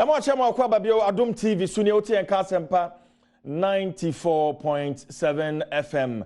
Emo chama kwa babio Adom TV suni oti en kasempa 94.7 FM.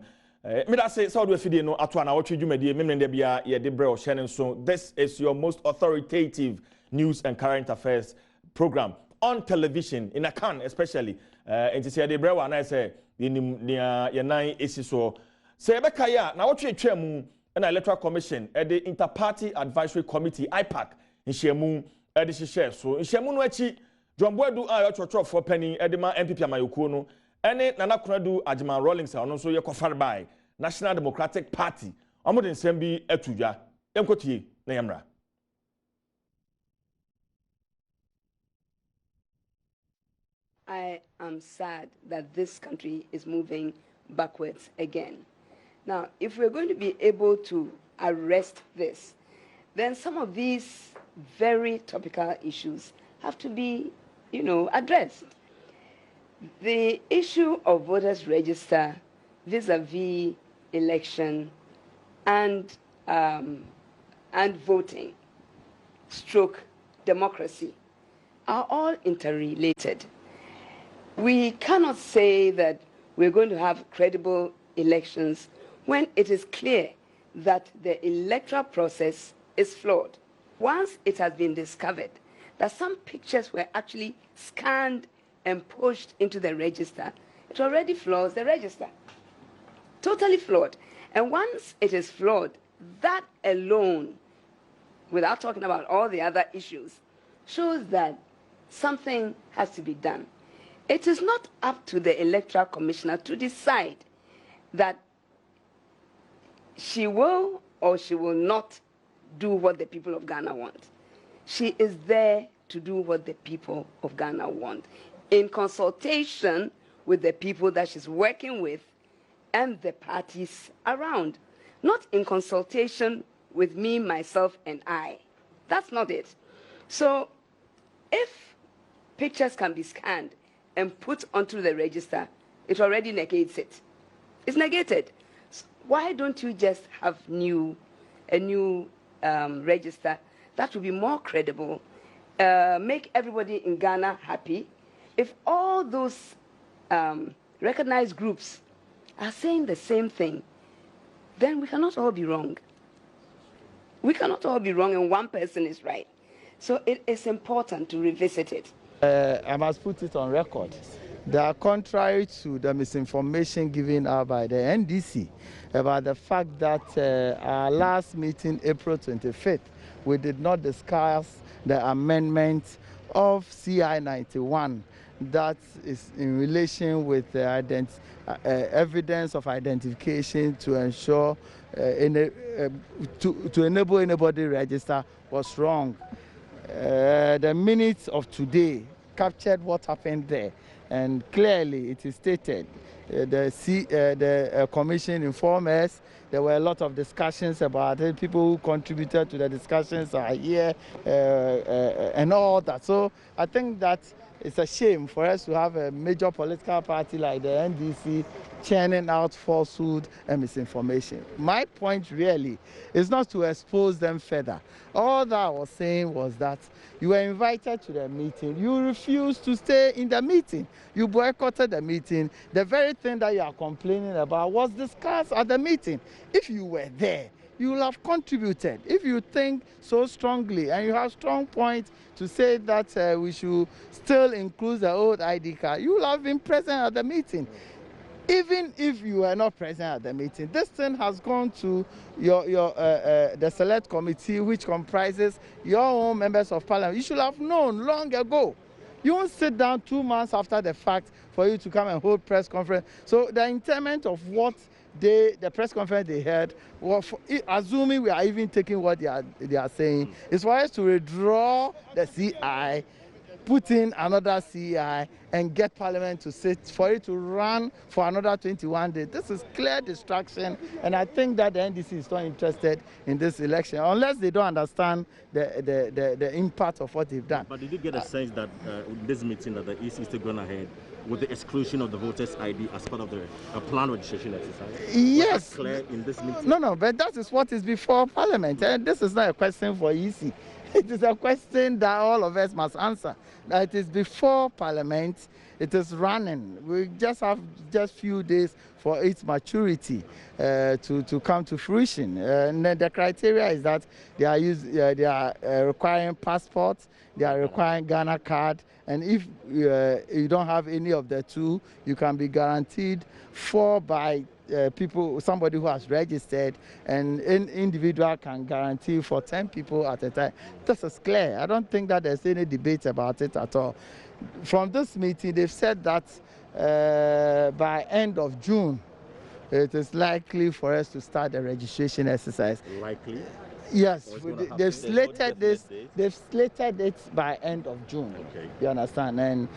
Me da say Saudi Afide no ato na wotwe dwumadi me mende bia ye de bre o hye so. This is your most authoritative news and current affairs program on television in Akan especially. Enti say de bre wa na say ye nan esi so. Say beka ya na wotwe twam na electoral commission e the interparty advisory committee IPAC nhyiamu e de hye so. Nhyiamu no achi Jomboedu a yochotro for penny edema MPP amayokuo no ene Nana Kunadu Ajima Rawlings a ono so ye kofar by National Democratic Party omo de nsem bi atudwa enkotie na yamra. I am sad that this country is moving backwards again. Now, if we're going to be able to arrest this, then some of these very topical issues have to be, addressed. The issue of voters register vis-a-vis election and voting, stroke democracy, are all interrelated. We cannot say that we're going to have credible elections when it is clear that the electoral process is flawed. Once it has been discovered that some pictures were actually scanned and pushed into the register, it already flaws the register. Totally flawed. And once it is flawed, that alone, without talking about all the other issues, shows that something has to be done. It is not up to the Electoral Commissioner to decide that she will or she will not do what the people of Ghana want. She is there to do what the people of Ghana want, in consultation with the people that she's working with and the parties around, not in consultation with me, myself, and I. That's not it. So if pictures can be scanned and put onto the register, it already negates it. It's negated. So why don't you just have a new register that will be more credible, make everybody in Ghana happy? If all those recognized groups are saying the same thing, then we cannot all be wrong. We cannot all be wrong and one person is right. So it is important to revisit it. I must put it on record that contrary to the misinformation given out by the NDC about the fact that our last meeting, April 25th, we did not discuss the amendment of CI 91 that is in relation with evidence of identification to ensure to enable anybody register was wrong. The minutes of today captured what happened there, and clearly it is stated. The commission informed us there were a lot of discussions about it. People who contributed to the discussions are here and all that. So I think that it's a shame for us to have a major political party like the NDC churning out falsehood and misinformation. My point really is not to expose them further. All that I was saying was that you were invited to the meeting. You refused to stay in the meeting. You boycotted the meeting. The very thing that you are complaining about was discussed at the meeting. If you were there, you will have contributed. If you think so strongly and you have strong points to say that we should still include the old ID card, you will have been present at the meeting. Even if you were not present at the meeting, this thing has gone to the select committee, which comprises your own members of parliament. You should have known long ago. You won't sit down 2 months after the fact for you to come and hold press conference. So the intent of what the press conference they had, assuming we are even taking what they are saying, is for us to withdraw the CI, put in another CI, and get Parliament to sit for it to run for another 21 days. This is clear distraction, and I think that the NDC is not interested in this election unless they don't understand the impact of what they've done. But did you get a sense that this meeting that the EC is still going ahead with the exclusion of the voters' ID as part of the plan registration exercise? Yes. Was that clear in this meeting? No, but that is what is before Parliament. And this is not a question for EC. It is a question that all of us must answer. That it is before Parliament, it is running. We just have just few days for its maturity to come to fruition. And the criteria is that they are requiring passports, they are requiring Ghana card, and if you don't have any of the two, you can be guaranteed 4 by somebody who has registered, and an individual can guarantee for 10 people at a time. This is clear. I don't think that there's any debate about it at all. From this meeting, they've said that by end of June, it is likely for us to start the registration exercise. Likely? Yes, they've slated this. They've slated it by end of June. Okay. You understand? And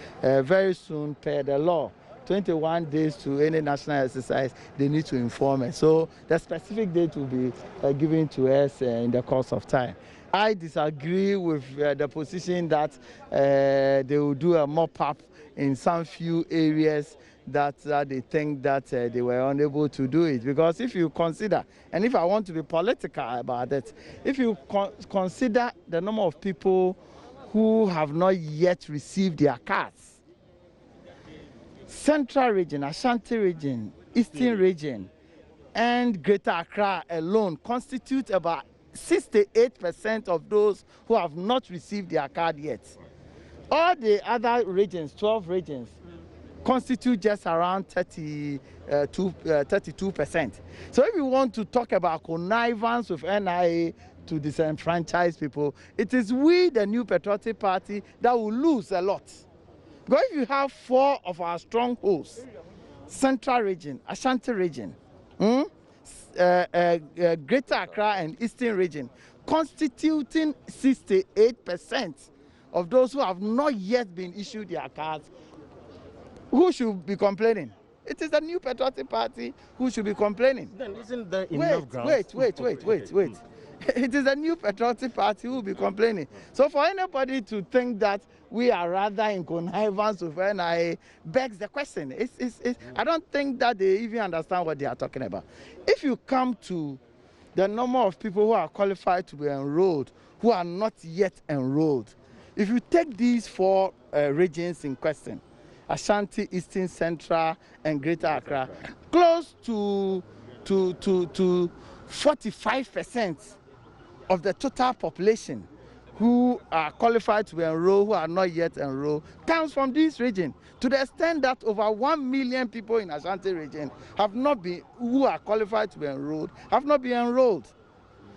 very soon, per the law, 21 days to any national exercise, they need to inform us. So the specific date will be given to us in the course of time. I disagree with the position that they will do a mop-up in some few areas that they think that they were unable to do it. Because if you consider, and if I want to be political about it, if you consider the number of people who have not yet received their cards, Central region, Ashanti region, Eastern region, and Greater Accra alone constitute about 68% of those who have not received their card yet. All the other regions, 12 regions, constitute just around 32%. So if you want to talk about connivance with NIA to disenfranchise people, it is we, the New Patriotic Party, that will lose a lot. Because if you have 4 of our strongholds, Central region, Ashanti region, Greater Accra and Eastern region, constituting 68% of those who have not yet been issued their cards, who should be complaining? It is the New Patriotic Party who should be complaining. Then isn't there enough grounds? Wait. It is the New Patriotic Party who will be complaining. So for anybody to think that we are rather in connivance with NIA begs the question. I don't think that they even understand what they are talking about. If you come to the number of people who are qualified to be enrolled, who are not yet enrolled, if you take these 4 regions in question, Ashanti, Eastern, Central, and Greater Accra, close to 45% of the total population who are qualified to be enrolled, who are not yet enrolled, comes from this region. To the extent that over 1 million people in Ashanti region who are qualified to be enrolled, have not been enrolled.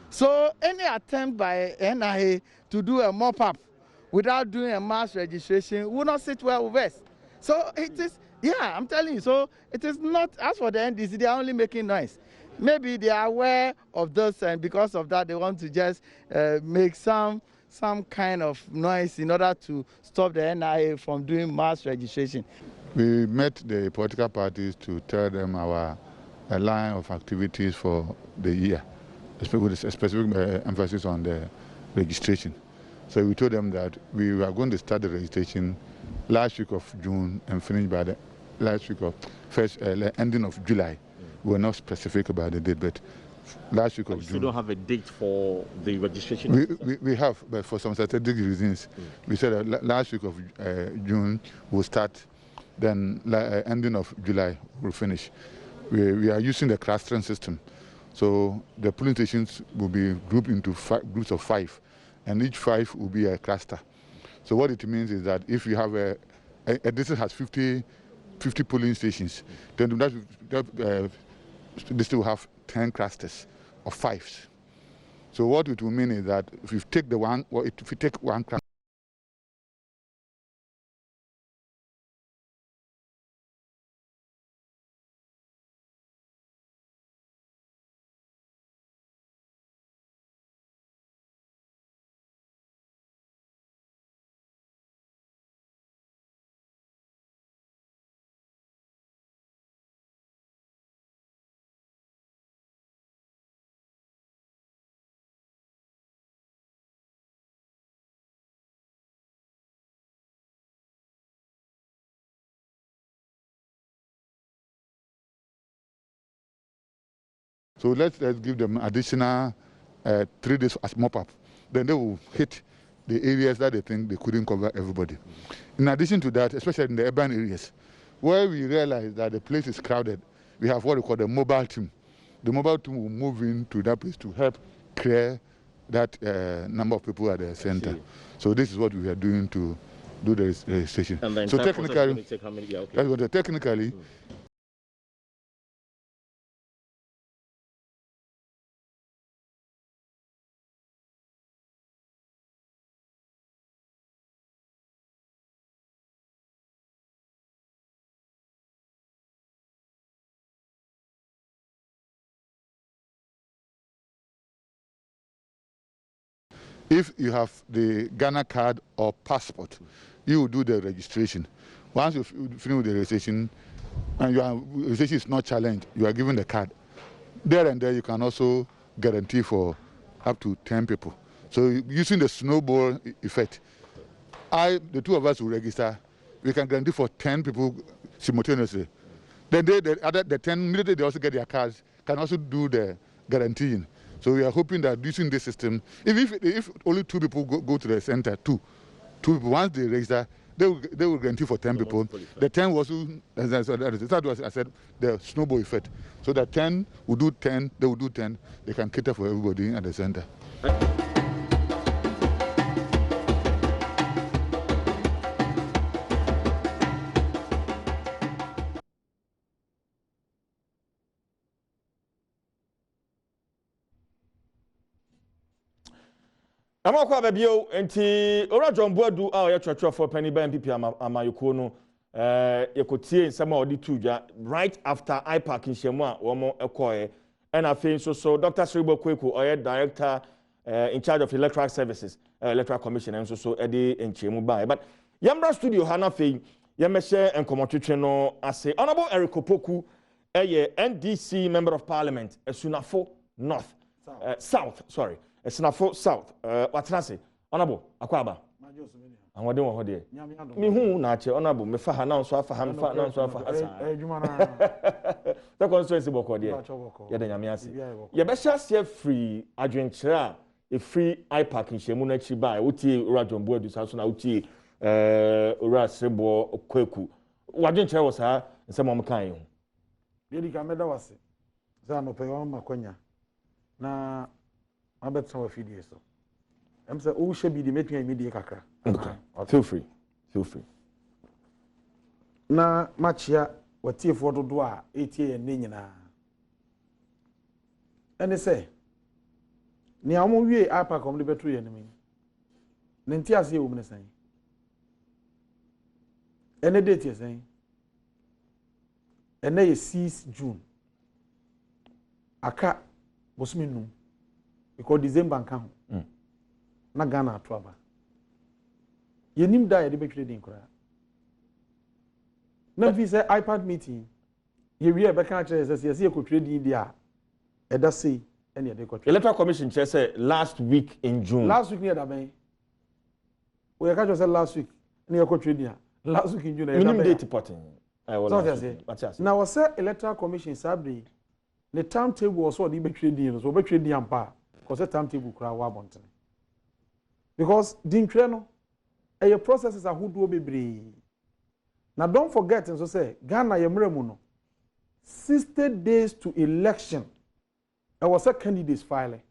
So any attempt by NIA to do a mop-up without doing a mass registration will not sit well with us. So it is, yeah, I'm telling you, so it is not, as for the NDC, they are only making noise. Maybe they are aware of this, and because of that, they want to just make some kind of noise in order to stop the NIA from doing mass registration. We met the political parties to tell them our line of activities for the year, with a specific emphasis on the registration. So we told them that we were going to start the registration last week of June and finish by the last week of ending of July. We were not specific about the date, but last week of June. You don't have a date for the registration? We have, but for some strategic reasons, we said that last week of June we'll start, then ending of July we'll finish. We are using the clustering system. So the polling stations will be grouped into groups of 5, and each 5 will be a cluster. So what it means is that if you have a district has 50 polling stations, then that district will have 10 clusters of 5s. So what it will mean is that if you take one cluster, so let's give them additional 3 days as mop-up. Then they will hit the areas that they think they couldn't cover everybody. In addition to that, especially in the urban areas, where we realize that the place is crowded, we have what we call the mobile team. The mobile team will move into that place to help clear that number of people at the center. So this is what we are doing to do the registration. So technically, technically. If you have the Ghana card or passport, you will do the registration. Once you finish with the registration, and your registration is not challenged, you are given the card. There and there, you can also guarantee for up to 10 people. So using the snowball effect, the two of us will register. We can guarantee for 10 people simultaneously. Then the 10, immediately they also get their cards, can also do the guaranteeing. So we are hoping that using this system, if only 2 people go to the center, two people, once they register, they will guarantee for 10 people. The 10 was, I said, the snowball effect. So that 10 will do 10, they will do 10, they can cater for everybody at the center. I'm not quite bio enti ora John Boadu a church for penny by MPP amayoko no yekotie nsema odi tuja right after IPAC in Shemwa womo ekoye and afin so Dr. Sribo Kweku oye director in charge of electoral services electoral commission and so edi enchemu bai but yamra studio hana fe yemehye enkomotwetwe no ase honorable Eric Opoku NDC member of parliament Esunafo North South sorry Esunafo South what can I say honorable akwaba and what do you want here? Me who nache honorable me fa na so afa ham fa na so afa adwuma na the constituency boko there ya da nyame ase ye be share free adwenkyere a free IPAC nhemu na chi ba wotie Rajon Boadu so na wotie ora Sebo Kweku wadwenkyere wo sa nsem om kan yo dedi ka meda wase za no pe wa makonya na abetsa wa fidie so I'm saying, oh, should be the meeting immediate kakra. Okay. Feel free. Na machia watie for do a etie ne nyina. Ene say, ni amu wie apa kom de betu ye ne mi. Ne nti ase wo mne san. Ene date ye san. Ene ye 6 June. Aka bosumi nu. Because December nka ho. Na Ghana atwaba yenim da ye de betwere din kura na fi say iPad meeting ye wi e be kan kire say ye kotwere din dia e da sei ene ye de kotwere electoral commission chair say last week in June near da ben we ye ka say last week ne ye kotwere din last week in June you need date reporting I will now was say electoral commission sabri the timetable was so de betwere din so betwere din ampa because the timetable kura wa bonten. Because dinkre no your processes are who bebre. Now don't forget and so say Ghana yemremu no 60 days to election. I was a candidates filing.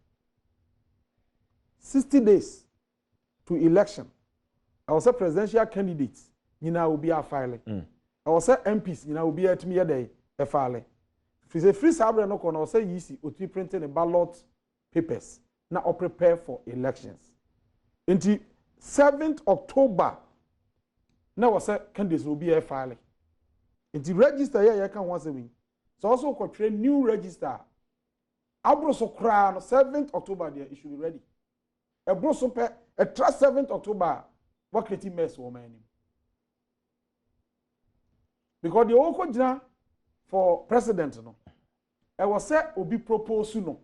60 days to election. I was a presidential candidates. Nina will be a filing. I was a MPs. Nina will be at me a day a filing. If it's a free sabre no con, I was say easy or to printing the ballot papers. Now I prepare for elections. Until 7th October, now was candidates will be a filing. Until register here, you can once a week. So also create new register. Abroso crown 7th October there, it should be ready. A broso pe a trust 7th October, what creating mess woman. Because the Oko for president no. I was say obi propose no.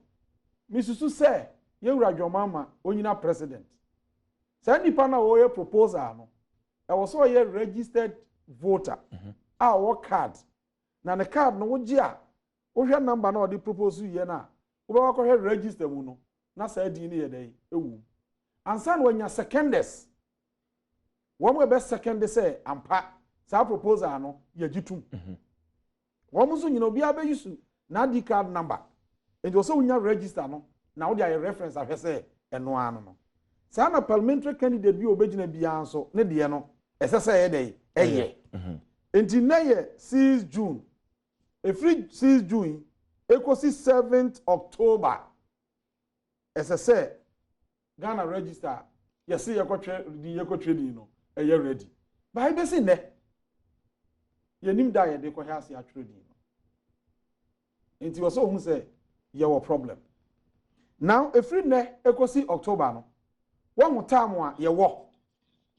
Mrs. say, you Rajon Mama, onyina president. Say nipa na wo proposal no e wo so ye registered voter our card na the card no wo gi a wo hwe number na o de propose ye na wo ba ko register mu no na say di ni ye dey ewu and san when your seconders one way best second say ampa sa proposal no ye gitum one so you know be abe use na ID card number and also when you register no now they are reference I say eno ano no sa na parliamentary candidate bi obegina bia so ne de no ese say e dey eye enti na ye 6 June every 6 June ekosi 7th October ese say Ghana register yes see yekotwe trading no e ye ready by be see ne ye nim da ye de ko ha se a trading no enti wo so hu say ye wo problem now every ne ekosi October no one time a ye wo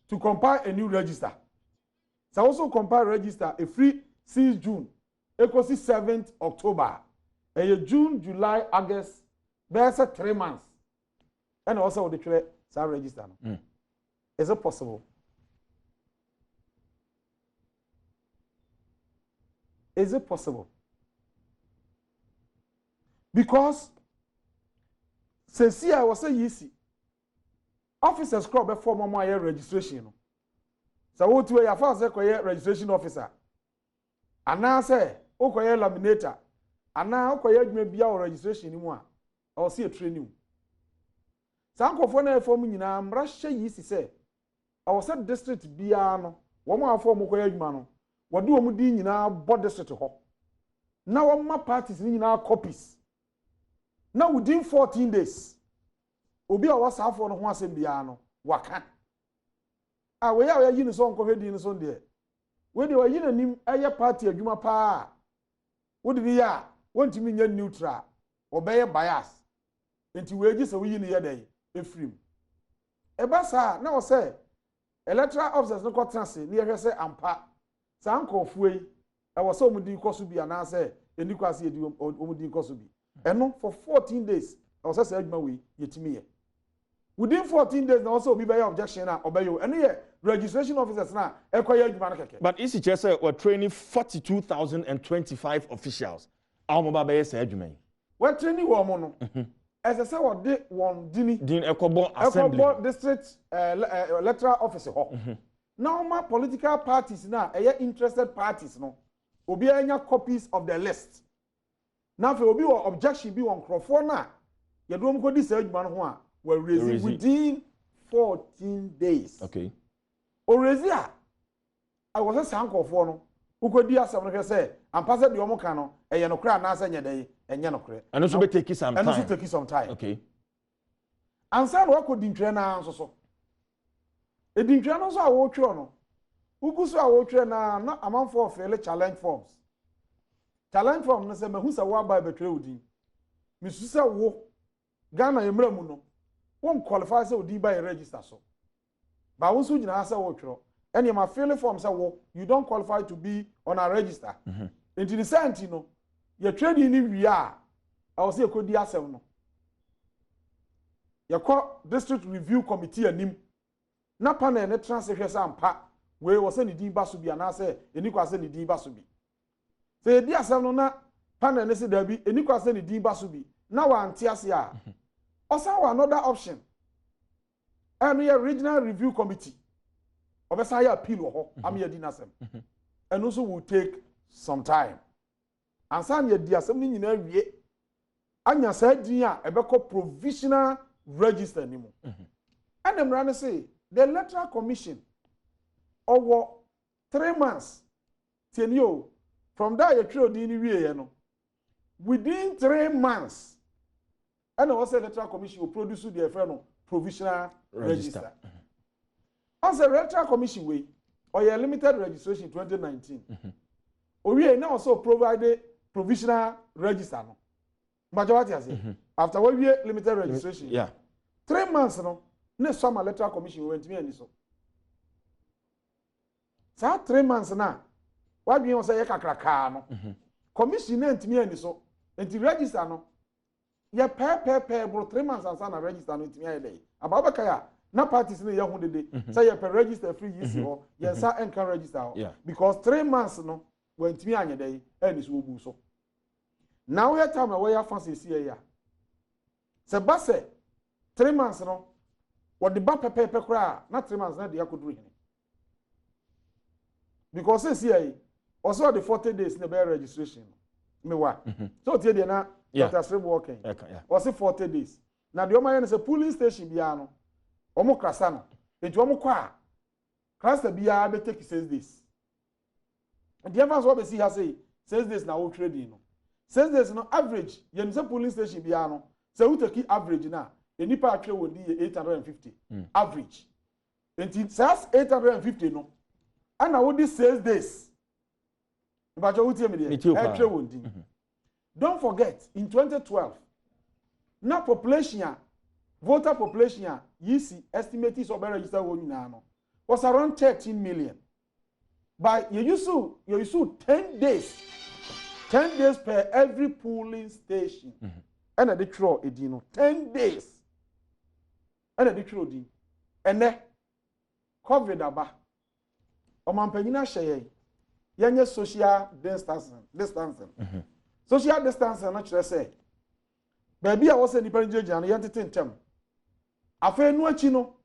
to compile a new register so also compile register every 6 June ekosi 7th October e June July August there's 3 months and also the tray sa register no is it possible is it possible because since I was say easy officers crop before mama year registration no so what to ya fa say koye registration officer ana say o koye laminator ana o koye adwuma bia o registration ni mu a o see a training sankofo na efom nyina mra hye yi si se awo se district bia no wo ma afom koye adwuma no wode wo mu di nyina bo district ho na wo ma parties ni nyina copies na within 14 days obi a wasafo no ho asem bia no waka a we ya yi ni so nko hwedi ni so de we de wa yi na nim eye party adwuma pa wo de ya wontimi nya neutral obeye bias enti we gi se we yi ni ye dey efrim eba sa na wo say electoral officers no kwatranse ni ehwe se ampa sa nkofuei e wo se omudi ikoso bi ana se eni kwase edi omudi ikoso bi eno for 14 days I was say adwuma we yetimi ye within 14 days na also obi be objection na obeyo eno ye registration officers na ekoye adwuma na keke but isi che say we're training 42,025 officials awmoba be say adwuma we're training wo mo no as I say what they one din ekobo assembly ekobo district electoral office ho now my political parties na interested parties no obi anya copies of the list now for obi or objection be one crofo na ye do mo ko di say adwuma no ho a we raise within 14 days okay o raise I was say sankofo no ukodi asem no hwe say ampase de omo ka no eye no kra na asa nya dey enye no kre and also be take some time and also take some time okay ansa no akodi ntwe na nso so edintwe no so a wo twe no uguso a wo twe na amanfo of challenge forms no say mehu say wo aba betwe odin misu say wo Ghana yemra mu no won qualify say odin by register so ba wo so gina say wo twe and you ma fill form say wo you don't qualify to be on a register into the sent no your trading ni wi a I was say kodi asem no your district review committee anim na panel ne transfer hwese ampa we wo say ni din ba so bi ana say eni kwa say ni din ba so bi say di asem no na panel ne say da bi eni kwa say ni din ba so bi na wa antiase a osa wa another option and your regional review committee obesa ya appeal ho am ye din asem and also will take some time and san ye di asem ni nyina wie anya sa din a ebekọ provisional register ni mu and them run say the electoral commission over 3 months tenio from that you throw the wie no within 3 months and also electoral commission will produce the no provisional register as the electoral commission way or your limited registration 2019 we now also provided provisional register no majority as after we limited registration 3 months no ne some electoral commission went me ani so sa 3 months na wa bi o say kakraka no commission na ntimi ani so enti register no ye pe bro 3 months ansa na register no ntimi aye dey ababa ya na parties ne ye hu dede say ye per register free yisi ho ye sa encan register ho because 3 months no when ntimi anye dey ani so obu so now we time we ya fancy see ya se ba se 3 months no what the back paper cry, not 3 months, not the could read. Because since here, also the 40 days in the bear registration. Me what? So tell you now, Dr. Strip walking. Was it 40 days? Now the Omayan is a police station piano. Omo Krasano. It's Omo Kwa. Class the BR be take 6 days. And the evidence what we see has say 6 days now we trading. 6 days no average. You say police station piano. So we take average now. The nipa actually will be 850 average. And it says 850 no. And now this 6 days. But you will tell me there. Don't forget in 2012. Now population, voter population, you see estimated so registered was around 13 million. But you used to 10 days per every polling station. And the throw it 10 days. And the throw it. And then COVID aba. Omampanyina sheye. Yenye social distancing. Social distancing na chere say. Baby a wo se nipa njeje na yente tentem. Afa enu achi no,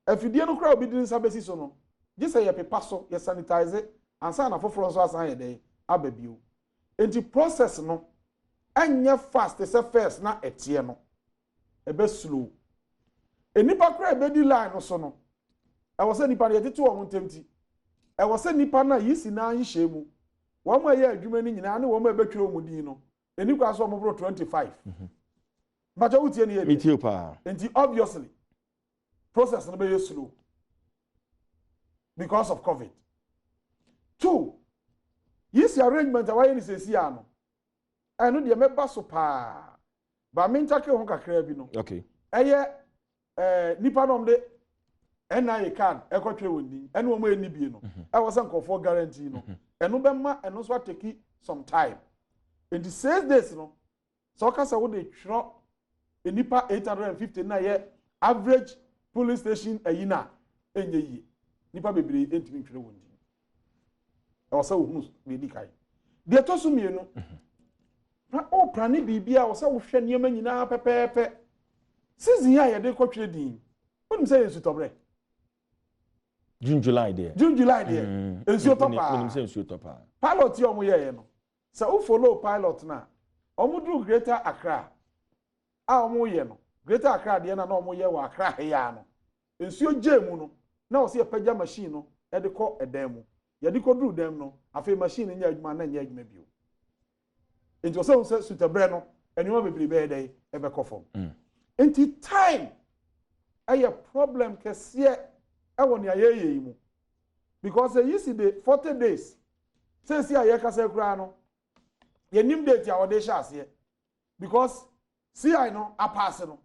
afidie no kra obi din sabesi so no. Ji say ye pepa so, ye sanitize ansa na foforo so asan ye dey ababio. Enti process no anya fast say first na etie no. Ebe slow. Enipa kra ebe di line no so no. I was say nipa ye tete wo ntemti. I was say nipa na yisi na nhye mu. Wo ma ye adwuma ni nyina na wo ma betwe mu din no. Eni kwa so mo 25. But you tell me, and obviously, process no be slow because of COVID. 2, yes, arrangement why you say no. I know the member so pa, but me take on kakra bi no. Okay. Nipa nom de NIA card e kwatwe woni. Ene wo ma eni bi no. I was an for guarantee no. Eno be ma eno so take some time. In the 6 days no. So ka say wo dey tro nipa 850 na ye average police station ayina enye yi nipa bebre entimi twere wondi e wo say wo hu be di kai de to so mienu na o prane bibia wo say wo hwe niam nyina pepepe season ya ye de ko twere din wonu say ensu tobre June July there ensu topa wonu say ensu topa pilot yo mo ye no say wo follow pilot na omudru Greater Accra omo ye no Greater Accra de na omo ye wa Accra he ya no ensuo gemu no na o se pagya machine no e de kɔ edan mu ye de kɔ duru dem no afi machine nya adwuma na nya adwuma bio enti o se sutebre no eniwa bebre be dey e be kɔ fom enti time aye problem kese e woni ayeye mu because you see the 40 days since aye kasa kura no ye nim date a wo de sha ase because see I know a pass no.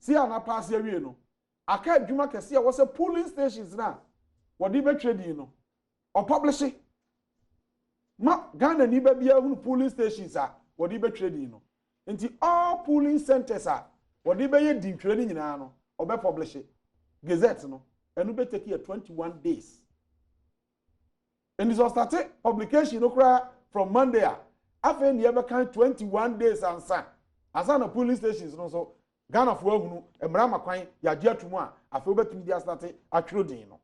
See I na pass here no. Aka adwuma kese a wo se polling stations na wo di be trade no. O publish it. Ma Ghana ni ba bia hu polling stations a wo di be trade no. Nti all polling centers a wo di be ye di twere ni nyina no. O be publish it. Gazette no. Enu be take 21 days. And this was started publication no kra from Monday a. Afen the ever kind 21 days answer. Asana polling stations no so Ghana for hunu emra makwan ya gye atumu a afi obetumi dia start atwero din no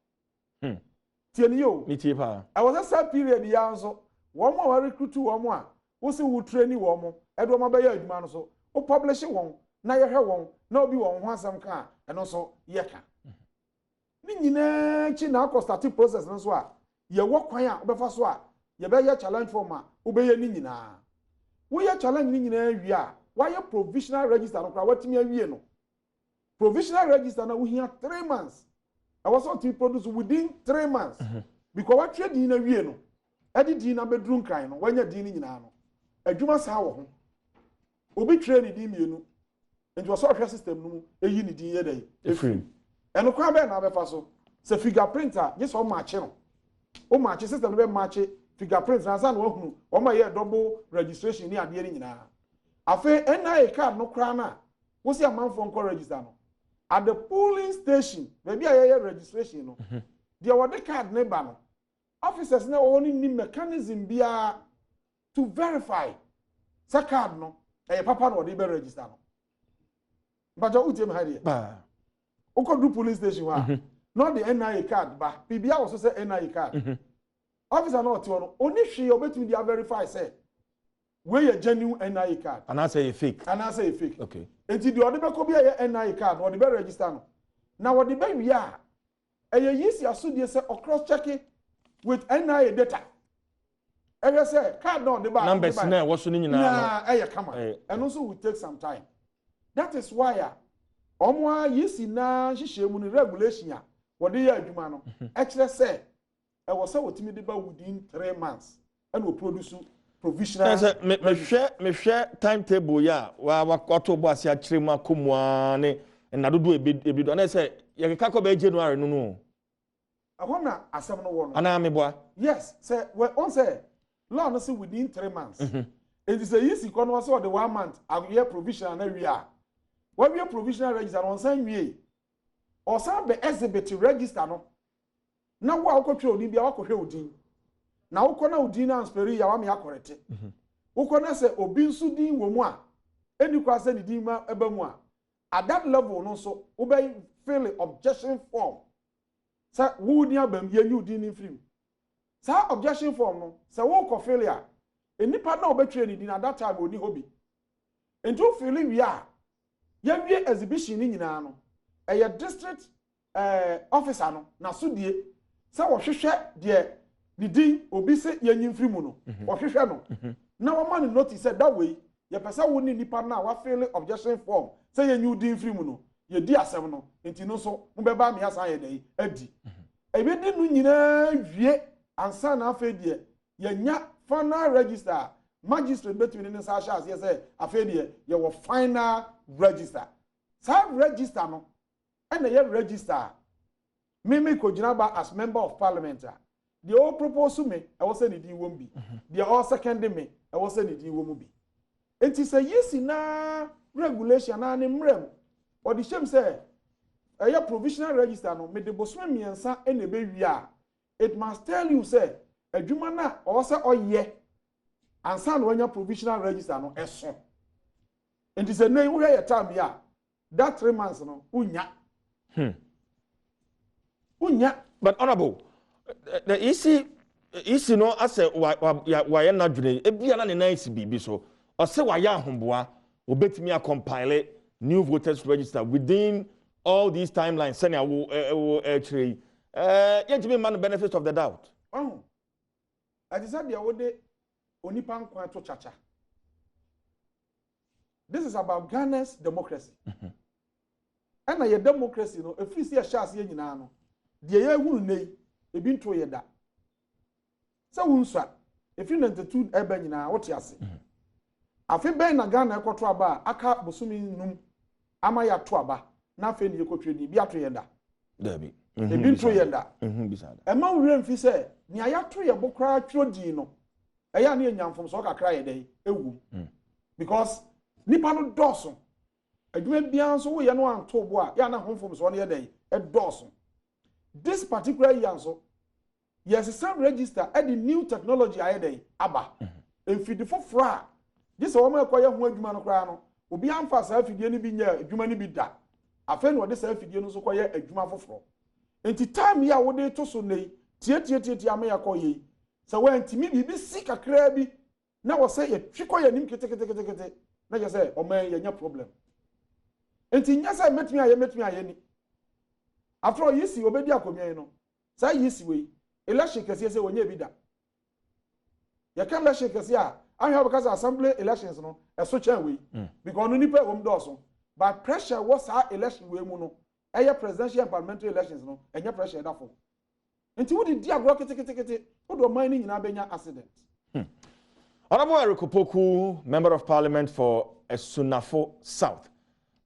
tieni yo ni tie pa I was a sad period ya nso wo mo wa recruit wo mo a wo se wo train wo mo edo mo be ya adwuma no so wo publish won na ye hwe won na obi won ho asam ka eno so ye ka ni nyina chi na akọ start process no so a ye wo kwan a obefa so a ye be ye challenge form a wo be ye ni nyina wo ye challenge ni nyina wi a why your provisional register no what me awie no provisional register na we here 3 months I was not to produce within 3 months because what trade in awie no edit na bedroom kan no wanya din nyina no adwuma sa wo ho obi train din mienu enti wo software system no eyi ni din ye dey efrim eno kwa be na be fa so se fingerprinter yes o match no o match system no be match fingerprint na sa na wo hunu o ma ye double registration ni ade ni nyina afi NIA card no kra na wo si amanfo nko register no at the polling station maybe aye registration no dia wode card ne ba no officers na woni ni mechanism bia to verify sa card no papa no wode be register no but you tell me how ba oko do police station wa not the NIA card ba bibia also say NIA card officer no ti ono oni hwe obetumi dia verify say we a genuine NIA card and I say fake okay enti di ode be ko bia ye NIA card ode be register no na ode be wi a eye yisi asodie say cross check with NIA data say card no the back numbers na wo so ni nyina no come on and also will take some time. That is why omwa yisi na hihye mu ni regulation ya wo de ya adwuma no actually say e wo say wotimi de ba within 3 months and we produce provisional me share timetable ya wa kwato bo ase akire mu akomwa ne na dodo ebi do na say ye ka ko be January no ahona asem no wo no ana me boa yes say we on say law no say within 3 months it is a easy kon was the 1 month year provisional na we are when we provisional register on san wie or san be exhibit register no na wo akotwe oni bia wakohwe odin na wo na odin na ansperi ya wa me akorete wo na say obi nsu din wo mu a eni kwa say ni din ma eba mu a at that level no so wo be fill objection form sa wo ni abam ye ni odin ni film sa objection form no sa wo ko failure enipa na obetwe ni din at that time oni hobi ento feeling we are ye exhibition ni nyina no eye district officer no na so die sa wo hwehwe de ni din obi se ye nyimfiri mu no wo hwehwe no na wo man notice that way ye pesa wo ni nipa na wa fill objection form say ye nyu din free mu no ye di asem no enti no so mo be ba me asan ye dai adi ebe di nu nyina wie ansa na afa die ye nya final register magistrate between ni sa sha as say afa die ye wo final register sa register no and ye register me ko gina ba as member of parliament the all propose me I was say ni won bi the all second me I was say ni won bi enti say yesi na regulation na ne mrem or the shame say a provisional register no me de bosome miensa e na be wi a it must tell you say adwuma na or say oye ansa na wanya provisional register no eso enti say na wo ya time ya that 3 months no unya but honorable the isi no ase wa ya na dwene ebia na ne nice bibi so o se wa ya ahomboa obetimi a compile new voters register within all these timelines send wo actually yet me man benefit of the doubt I decided there would onipa nkwa to chacha. This is about Ghana's democracy and your democracy no if you see a chance ye nyina no de ye hunu nei ebi nto ye da se wunsa if you 92 ebe nyina wote ase afi ben na Ghana ekoto aba aka bosumi num ama ya to aba na afi ne yekotwe ni bi ato ye da dabi ebi nto ye da bisada e ma wure mfi se ni aya to ye bokra twodi no e ya na enyamfom so kakra ye dai ewu because nipa no doso adwuma bia so wo ye no anto bo a ya na homfom so no ye dai e doso this particular year so yes some register at the new technology aye dai aba enfidi fofora this wo ma ekoye ho adwuma no kra no obi amfa sa afidie ni bi nya adwuma ni bi da afa no de sa afidie no so koye adwuma foforo enti time ya wo de to so nei tie ama ya koye sa wa ntimi bi si kakra bi na wo say ye twikoye nim kete na je say o man ye nya problem enti nya say metumi aye ni after all yisi obedi akomia no say yisi we election kese say wonya bi da ya kan election kese a ahia because assembly elections no eso chan we because no nipa wom doso but pressure was our election we mu no eye presidential and parliamentary elections no enya pressure da for enti wo di agro kete wo do man ni nyina benya accident. Honorable Eric Opoku, Member of Parliament for Esunafo South.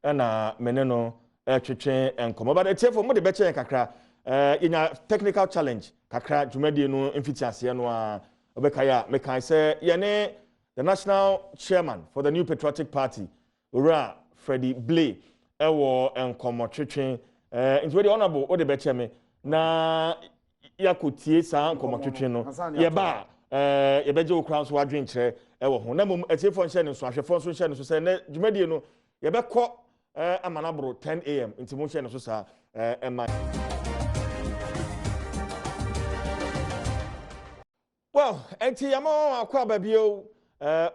And meneno twetwe enkomo. But etiefo mo de beche kakra in a technical challenge kakra dwumadi no mfitiase no a obekaya mekan say yene the national chairman for the New Patriotic Party Ura Freddie Blay ewo enkomo twetwe into the honorable o de beche me na yakotie sa enkomo twetwe no ye ba yebeje okran so wadwen kire ewo ho na mom etiefo nhye ne so ahwefo so nhye ne so say na dwumadi no yebekọ amanabro 10 a.m. Inti mo share no so sa Well, enti yamo akwa babio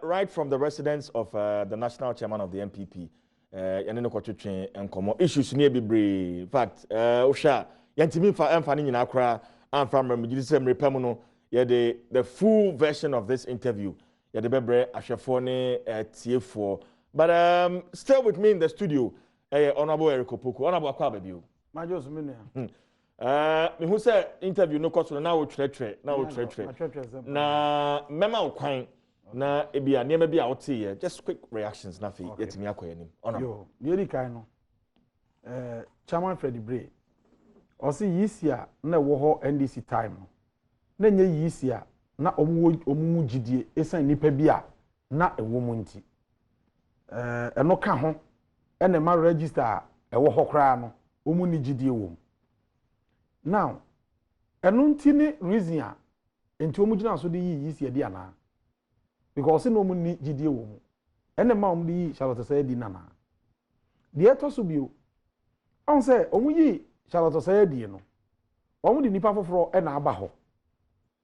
right from the residence of the national chairman of the NPP. Yane no kwatwetwe enkomo issues ne bebre. In fact, osha yantimi fa ni nyina akra amfa mramgidi se mrepam no ye the full version of this interview. Ye de bebre ahwefo ne tiefo. But still with me in the studio, Honorable Eric Opoku. Honorable akwa babio. Majos menia. Me who say interview no cost na wo twetwe na mema ukwan na ebia niam bia wote ye just quick reactions na fe yetimi akoyanim ono yo yeri kai no chairman Freddie Bray osi yisia na wo ho NDC time no na nye yisia na omu gidie esan nipa bia na ewo mu nti eno ka ho ene ma register ewo ho kra no omu ni gidie wo mu. Now, enunti reason a enti omu gina so de yi yisi ade ana because no mu ni gidie wo mu ene ma omu de yi Charlotte Sayedi nana de eto so bio on say omu yi Charlotte Sayedi no omu de nipa foforo e na aba ho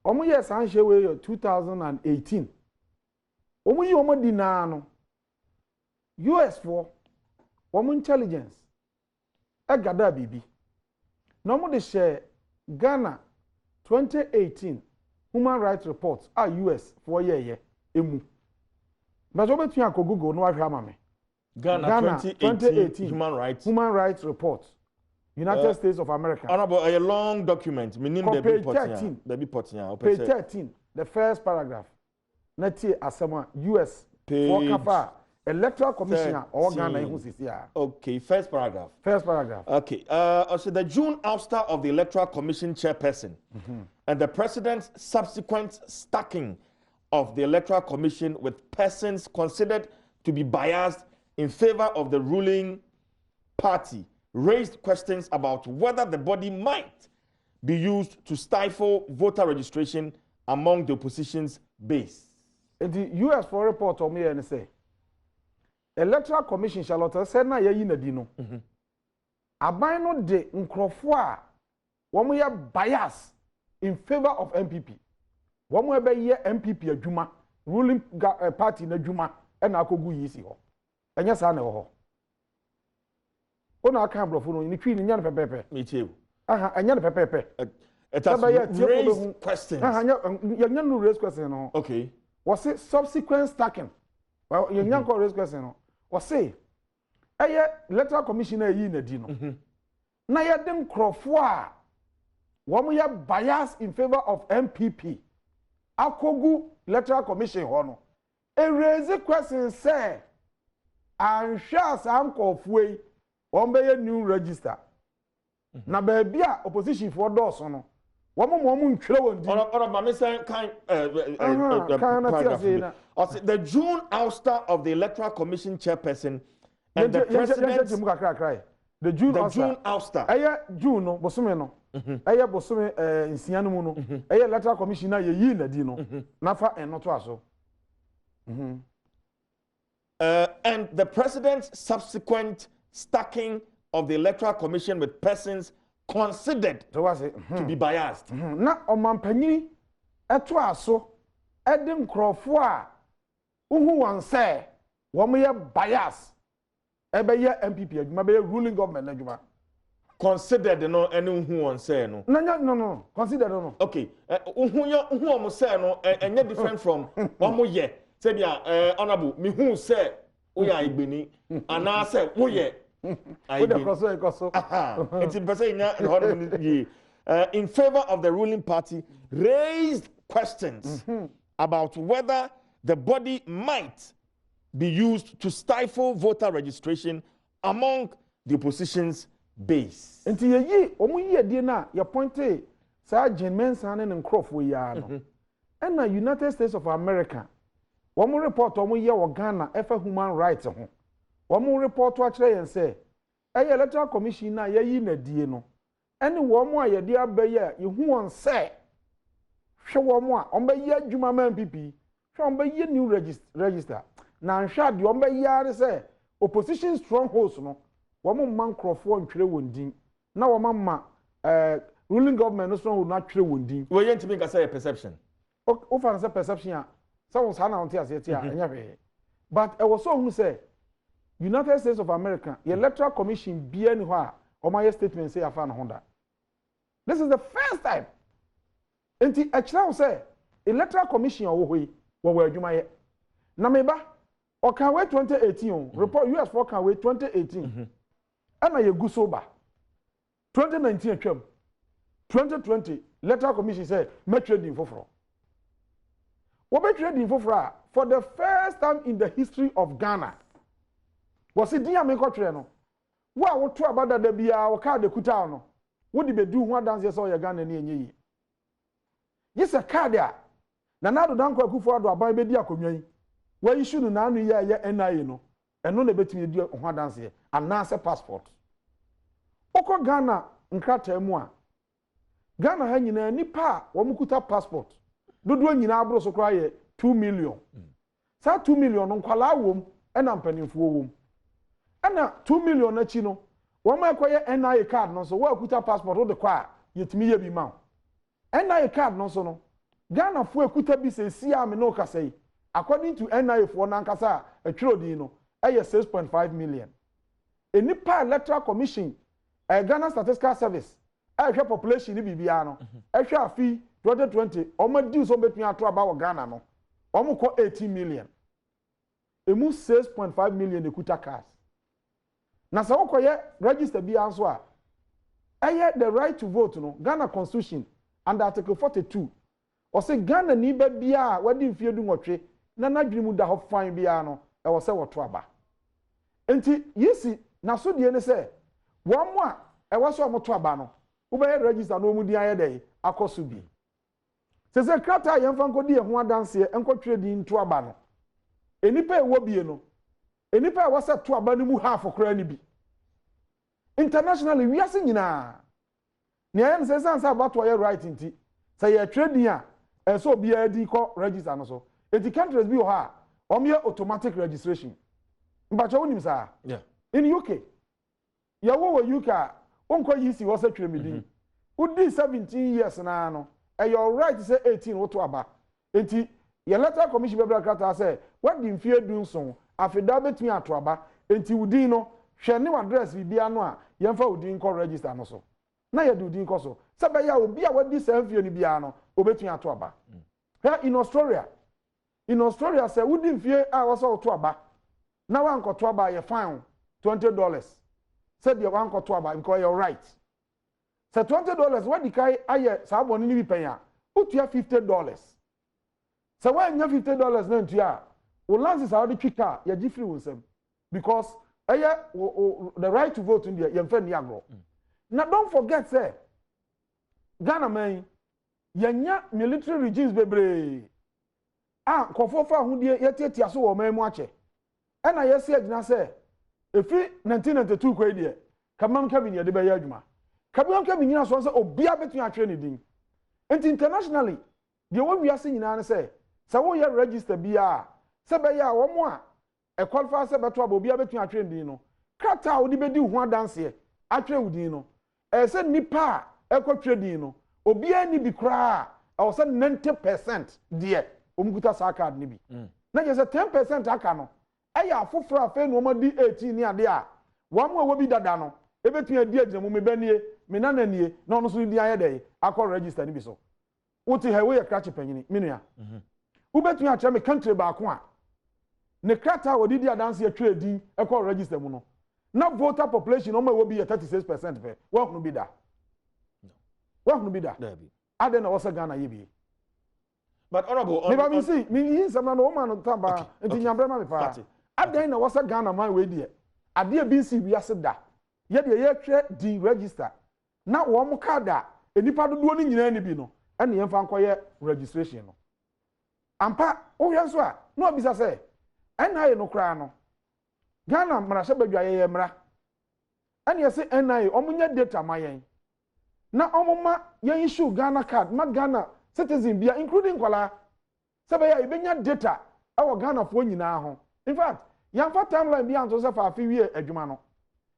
omu ye san hwe 2018 omu yi omu di na no US for omu intelligence e gada bibi no mo de share Ghana 2018 human rights report US for ye emu but so betu akọ Google no ahwe amame Ghana 2018 human rights report United States of America honorable a long document meaning page 13 page 13 the first paragraph nati asema US for kafa Electoral Commission or Ghana okay, first paragraph. Okay. Also the June ouster of the Electoral Commission chairperson and the president's subsequent stacking of the Electoral Commission with persons considered to be biased in favor of the ruling party raised questions about whether the body might be used to stifle voter registration among the opposition's base. The US for report on me and say Electoral Commission Charlotte said na yayi na di no. Aban no de nkrofo a wo mo ye bias in favor of MPP. Wo mo be ye MPP adwuma, ruling party na adwuma e na akogu yi si ho. Enya sa na ho. Ona aka brofo no ni twi ni nya no pepepe. Me too. Aha, enya no pepepe. It has raised questions. Aha, nya no raise question no. Okay. Was it subsequent stacking? Well, nya ko raise question no. Say, Electoral Commissioner yi na di no. Na ye dem krofo a wo mo ye bias in favor of MPP. Akogu Electoral Commission ho no. E raise question say anhwa sam krofo yi wo be ye new register. Na ba bia opposition for doors no. Wo mo ntwere won di. Ora ma me say kan the June ouster of the Electoral Commission chairperson and the president the June ouster June no bosome no bosome nsia no mu no Electoral Commission na ye yi na di no na fa eno to aso and the president's subsequent stacking of the Electoral Commission with persons considered to be biased. Na omampanyini eto aso edim krofo a uhu wan say wo mo ye bias ebe ye MPP adwuma be ruling government adwuma considered no any uhu wan say no no considered no okay uhu o mo say no enye different from wo mo ye say bia honorable me hu say wo ya igbeni ana say wo ye in favor of the ruling party raised questions about whether the body might be used to stifle voter registration among the opposition's base. Enti ye omu ye die na ye pointe sa Mensa ne nkrofo ya no. And na United States of America omu report omu ye wo Ghana efa human rights ho. Omu report wa kire yen say Electoral Commission na ye yi na die no. Ene wo mu a ye de abaye ye hu won say hwe wo mu a on be ye adwuma ma MPP hwe on be ye new register na nhwa de on be yare say opposition strongholds no wɔn mma nkurɔfoɔ ntwere wɔn din na wɔn ma ruling government no so na twere wɔn din. Wɔn yɛn ntumi nkasa yɛ perception. O fa sɛ perception a sɛ wɔn saa na wɔn te aseɛ te a ɛnyɛ hwee but ɛwɔ so ohun sɛ United States of America yɛ electoral commission bia ni hɔ a wɔn ayɛ statement sɛ yafa ne ho da. This is the first time. Nti ɛkyerɛ wo sɛ electoral commission a wɔwɔ hɔ yi wɔwɔ adwuma yɛ. Na meba ɔkan wei 2018 report US for kan wei 2018 ɛna yɛ gu so ba 2019 atwam 2020 electoral commission sɛ mɛtwerɛ din foforɔ. Wɔbɛtwerɛ din foforɔ a for the first time in the history of Ghana wɔsi din a mekɔtwerɛ no wo a woto abadada biara wo card ekuta no wo de bedu ho adanse sɛ ɔyɛ Ghana ni enye yi yisa card a Nana Addo Dankwa Akufo-Addo aban bedi akonnwa yi wa issue no na anu yi a yɛ NIA no ɛno na betumi di ho adanse anaasɛ passport okɔ Ghana nkrataa mu a Ghana ha nyinaa nipa a wɔn kuta passport dodoɔ nyinaa aboro so kora yɛ 2 million saa 2 million no nkwalaa wom ɛna mpanimfoɔ wom ɛna 2 million akyi no wɔn akɔyɛ NIA card no so wɔn akuta passport wo de kɔ a yɛtumi yɛ bi ma wo NIA card no so no Ghana fo akuta bi sɛ si a me no kasa yi according to NIA fo nankasa a atwere odin no ɛyɛ 6.5 million enipa electoral commission Ghana Statistical Service ɛhwɛ population ni bibia no ɛhwɛ afi 2020 ɔmo di so betumi ato aba wɔ Ghana no ɔmo kɔ 18 million emu 6.5 million ekuta cars na sɛ wokɔyɛ register bia nso a ɛyɛ the right to vote no Ghana constitution under article 42 ɔsɛ Ghana ni ba bia a wadi mfie du nwɔtwe na nadwene mu da hɔ fan bia no ɛwɔ sɛ wɔto aba enti yisi na so die ne sɛ wɔn mo a ɛwɔ sɛ ɔmo to aba no wobɛyɛ register na ɔmo di ayɛ dɛ akɔ so bi sɛ krata yɛmfa nkɔdi ɛho adanseɛ nkɔtwerɛ di nto aba no enipa ɛwɔ bie no enipa ɛwɔ sɛ to aba no mu half koraa ni bi internationally wiase nyinaa nea yɛn sɛ sansa abato yɛ right nti sɛ yɛ twɛ din a ɛsɛ obiara di kɔ register no so eti countries bi wɔ ha ɔmo yɛ automatic registration mpakyɛ wonim saa in UK yɛwɔ wɔ UK a onkɔ yi si hɔ sɛ twɛ mi din wodi 17 years na no your right say 18 woto aba enti your electoral commission bebra krata say what the mfie dun so afida betumi ato aba enti wudin no hwɛ ne address bibia no a yɛmfa wudin kɔ register no so na yɛ de wudin kɔ so sɛ bɛyɛ obi a wadi sɛ mfie no bia no obetumi ato aba in Australia say wudi mfie a wɔsɛ woto aba na wankɔto aba yɛ fine $20 sɛ deɛ wankɔto aba because your right sɛ $20 wadi kai ayɛ saa bɔ ne bi pɛn a utua $50 sɛ wanya $50 na ntua o lances a wadi twika ya gi free wonsam because ɛyɛ the right to vote in there yɛmfa ni agro na don't forget say Ghana man yɛnya military regimes bebree a kɔfo fa ahodie yɛtiatia so wɔ man mu akyɛ ɛna yɛsi agyina sɛ efi 1992 kɔ die kamam cabinet de bɛyɛ adwuma kabon ka binyina so sɛ obia betun atwe ne din enti internationally de wo wiase nyina ne sɛ wo yɛ register bia sɛ bɛyɛ a wo mo a qualify sɛ beto aba obia betun atwe ne din no krata wo de bedi ho adanse atwe wo din no sɛ nipa a ɛkɔtwe din no obia ni bi kra a wo sɛ 90% de omkuta sa card ne bi na je sɛ 10% aka no ɛyɛ afoforo afɛ no ma di 18 ni ade a wo mo a wo bi dada no ebetun adi agyina mu mebanie me nananie na ono so di ayɛ dɛ akɔ register ni bi so wote ha wo yɛ krakye panyini menua wobetun akyerɛ me country baako a ne krata wodi di adanse atwa edi ɛkɔ register mu no na voter population o ma wo bi yɛ 36% pɛ wo hunu bi da ade na wasa Ghana yɛ bi but honorable me ba mi see me yin samna no ma no tamba enti nyambre ma me pa ade na wasa Ghana man we die ade bi nsi wiase da yɛ de yɛtwɛ di register na wɔn mo card a enipa dodoɔ ni nyina ni bi no ɛna yɛmfa nkɔyɛ registration no ampa wohwɛ nso a na obisa sɛ NIA no kraa no Ghana mmarahyɛ badwa yɛ mmara ɛna yɛsɛ NIA ɔmo nya data ma yɛn na ɔmo ma yɛn issue Ghana card ma Ghana citizen bia including kwala sɛ bɛyɛ ibenya data ɛwɔ Ghana fo nyinaa ho in fact yɛmfa timeline bia nso sɛ fa afi wie adwuma no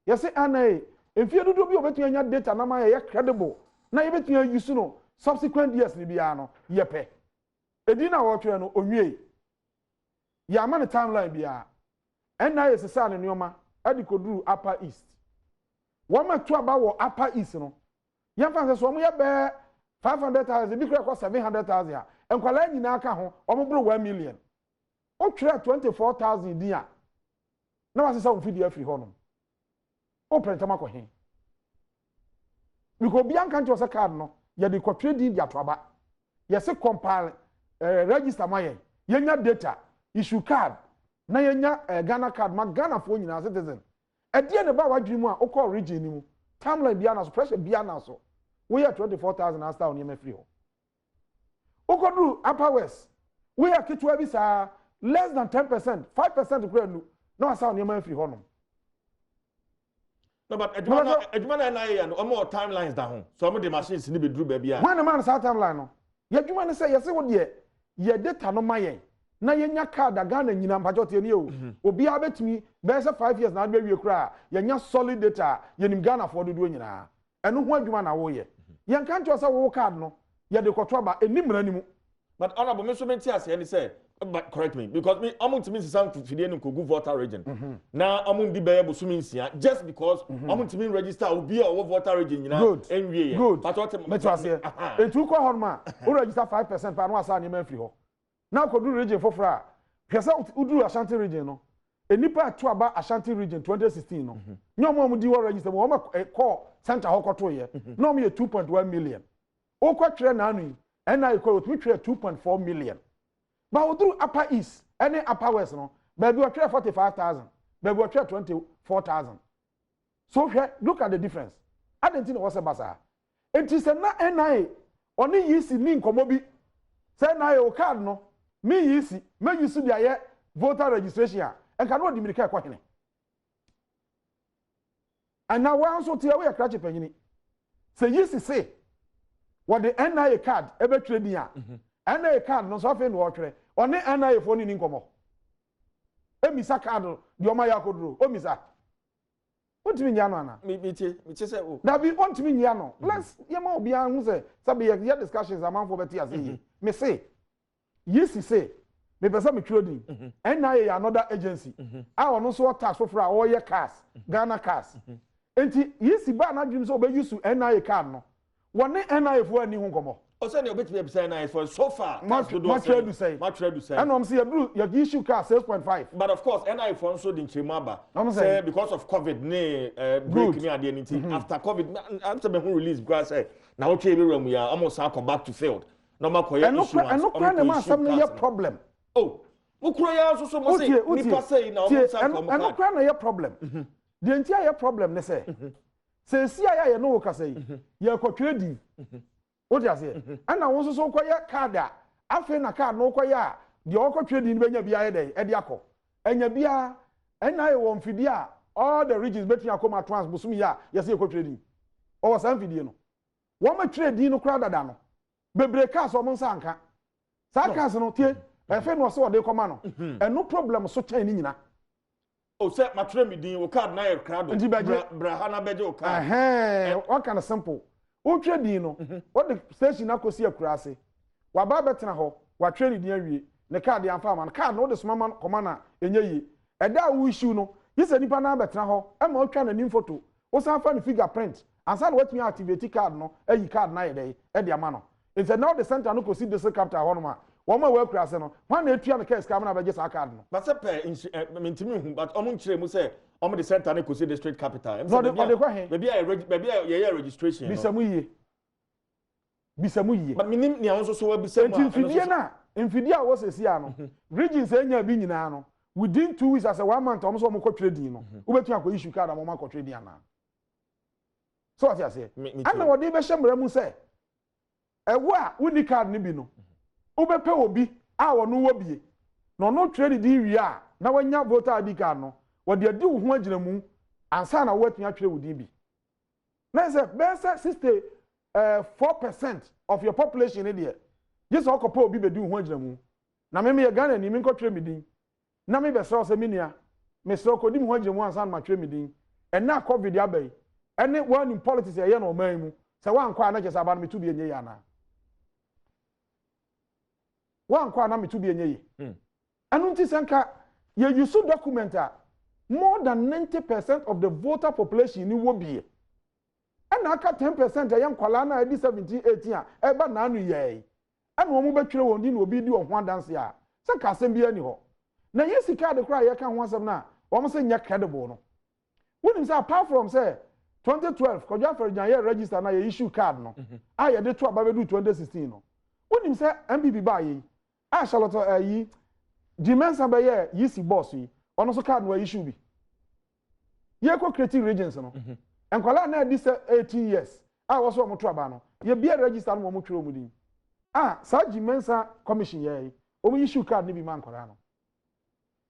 You say ana if you do be obetun anya data na ma ye credible na ye betun use no subsequent years ni bia no ye pe edi na Nnawotwe no onwie ya ma ne timeline bia na ye sesa ne nioma adi koduru upper east woma to aba wo upper east no ye fa so mo ye be 500,000 bi kura 700,000 a enkwala nyina aka ho omo bro 1 million o twere 24,000 dia na wa sesa wo fidi afri ho no o prentama ko hen because bian kan to card no ye de ko trade dia to aba ye se compile register maye ye nya data issue card na ye nya Ghana card ma Ghana fo nyina citizen e die ne ba wadwiri mu a o call region ni mu timeline bia na so pressure bia na so we are 24,000 after on ye free ho o ko do upper west we are kitwa bi sa less than 10% 5% kura nu na asa on ye free ho no. No, but adwuma na ye no omo timelines da ho so omo the machines ni be dru ba bia when the man sa timeline no ye adwuma ne say ye se wo de ye data no mayen na ye nya card Ghana nyina mpacho te ni o obi abetumi be say 5 years na adwa wie kura ye nya solid data ye nim Ghana for dodo nyina eno ho adwuma na wo ye ye nka nto say wo card no ye de koto aba enimra nimu but honorable measurement here say say but correct me because me amount means some fidie no go voter region na amount di be bosumi nsia just because amount mean register obi a wo voter region nyina enwie ye but what metwase etu ko hon ma o register 5% pa no asa ne ma free ho na ko du region fofora pesa uduru Ashanti region no enipa to aba Ashanti region 2016 no nyomo mu di wo register mo ma call center ho koto ye no me 2.1 million o ko twere na anu and I call it 2.4 million. But we do upper east, any upper west, no, maybe we try 45,000, maybe we try 24,000. So look at the difference. I didn't think it was a bazaar. It is a NIA, only you see me komobi. Say na o card no, me you see, me you see the voter registration, and cannot diminish quite. And now we also tell we a catch penny. Say you see. What the NIA card ebe trade ya NIA card no so fe no otwere one NIA phone ni nkomo emisa card de o ma ya koduro o misa ontimi nya no ana me che say o da bi ontimi nya no plus ye ma obi an hu say sabe ye discussions amanfo beti ase yi me say yes say me pesa me trading NIA another agency a ono so tax for a o ye cars Ghana cars enti yes ba na dwum so obe use NIA card no one NIA for any hunkomo. O say you bet me say NIA for so far. Much trade to say. And I'm say you issue car 6.5. But of course NIA for also din chemaba. Say because of COVID break me at the anything after COVID I'm say who release grass say na o try be room ya almost come back to field. No ma koye issue. And no plan the man some your problem. Oh. Ukuro ya so mo say nipa say na o say come. And no plan your problem. The entire problem ne say say see ya no ka say ye ko trading what you say and na won so ko ye card a afi na card no ko ya de o ko trading benya bia ye dey e de akọ enya bia na ye won fidi a all the regions between akoma trans busumi ya ye say ko trading o was am fidi no won ma trading no kra dada no bebre ka so mo nsa nka sa ka so no tie e fe no so de koma no e no problem so chain ni nyina. Oh, say my trade din o card na e crowd. Brahana beje o card. What kind of simple. O trade din no. What the station akosi akurase. Wa ba betena ho, wa trade din awie. Ne card yan fa man. Card no de soma man komana enye yi. E da wo issue no. Yi se nipa na betena ho, e ma o twa na nim photo. O san fa ni fingerprint. Ansa na watimi activate card no, e yi card na ye dey, e de ama no. It's now the center no kosi de capital ho no ma. Woma we kurase no wan na etua na case kam na beje sa card no but say mentimi hu but omo nchire mu say omo the center na kosi district capital so de kwa he maybe a registration bisamu yi but minim ni awon so wa bisamu infidie a wo sesi ano regions enya bi nyina no within 2 weeks as a 1 month omo so omo ko trading no wo betua ko issue card omo ma ko trading ana so what you say ana wo de be hye mu say ewo a woni card ni bi no ubepe obi a wono wo bie no no trade di wi a na wanya voter ID card no wo de adi wo ho agina mu ansa na wo atua twere wo di bi na say be 4% of your population in there just okopa obi be di wo ho agina mu na me ye Ghana ni me nkotwere me din na me be sro se me nua me sro ko di mo ho agina mu ansa na ma twere me din and now COVID yabe any one in politics ya no man mu say wan kwa na je saba me to bi enye ya na wan kwa na me to bi enye yi anu nti sanka ye use document more than 90% of the voter population ni wo bi and aka 10% ya nkwala na edi 17 18 a eba na anu ye and wo mu betwere won di na obi di ho dance ya sanka asem bi ani ho na yesi card kra ye ka ho asem na wo mo se nya credible no when say apart from say 2012 kodwa for jan ye register na ye issue card no a ye de to ababedu 2016 no when say MBB ba ye a Charlotte yi dimensa ba ye yisi boss yi ono so card no issue bi ye ko creative regions no enkwala na di 18 years a wo so mo to aba no ye bia register no mo twere mu din sa dimensa commission ye o mo issue card ni bi man kwala no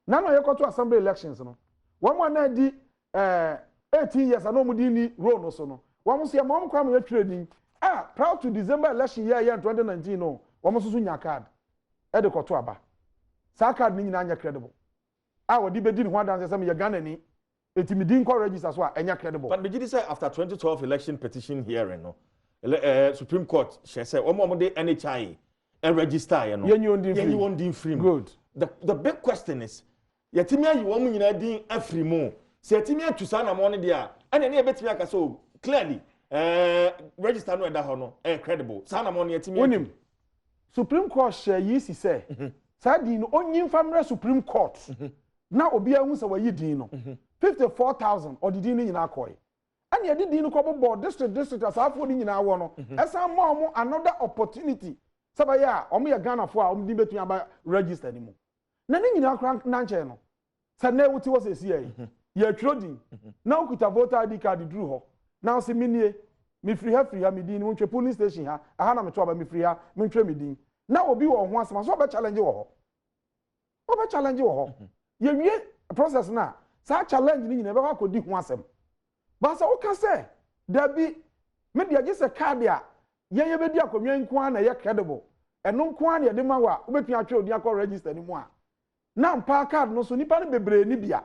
na no ye ko to assembly elections no wo mo na di 18 years and no mu di ni role no so no wo mo se mo mo kwa mo ye twere din proud to December election year in 2019 no wo mo so nya card e de ko to aba sa card ni nyina anya credible wo di be di ni ho dance say me ye Ghana ni etimidin ko register so anya credible. But me say after 2012 election petition hearing no Supreme Court she say omo de NHI and register you know yenyi on din free. Good. The big question is yetimi ayi wo mu nyina din afri mu se yetimi atusa na mo ne dia ene ne betimi aka so clearly register no eda ho no credible sa na mo ne yetimi onim Supreme Court share yi si say sa din no onyin famre Supreme Court na obi ahu se wayi din no 54,000 or the din ni nyina akoy and ye din no ko board district asafo ni nyina wo no esa mo another opportunity sabaya omo ye Ghana fo a omo din betumi aba register ni mu na ni nyina akran na nche no sa na wuti wo se sie ye twrodin na okuta voter ID card duru ho na se minie mi free ha mi din ni ntwe police station ha aha na me to aba mi free ha mi ntwe mi din na obi wo ho asema so be challenge wo ho ye wie process na sa challenge ni nyina be kwa kodi ho asem ba sa o ka se da bi me dia gise card a ye be di akonwa nko na ye credible eno nko na ye de ma wa obetun atwe odi akọ register ni mu a na mpa card no so nipa no bebre ni bia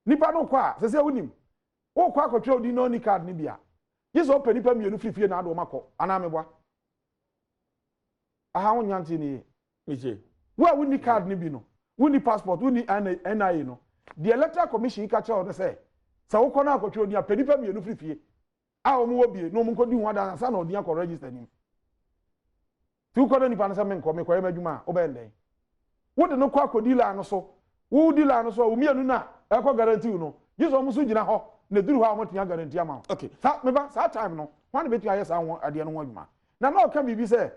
nipa no kwa se wonim wo kwa akotwe odi no ni card ni bia gise open nipa mienu frifie na ado makọ ana mebwa aha wonyanti ni meje wa woni card ni bi no woni passport woni NIA no the electoral commission ka che o say sa wo kọ na akotwe odi a nipa mienu frifie a o mu wo bie no mu nkodi hu ada sa na odi akọ register ni tu kọ nipa na sa men kọ me kọ emadwuma o be ndey wo de no kọ akodi la no so wo di la no so wo mienu na e kọ guarantee no jiso mu so gina ho na duru ho amotia guarantee ama okay sa me ba sa time no wan betu aye sa won ade no wadwuma na na o ka bibi say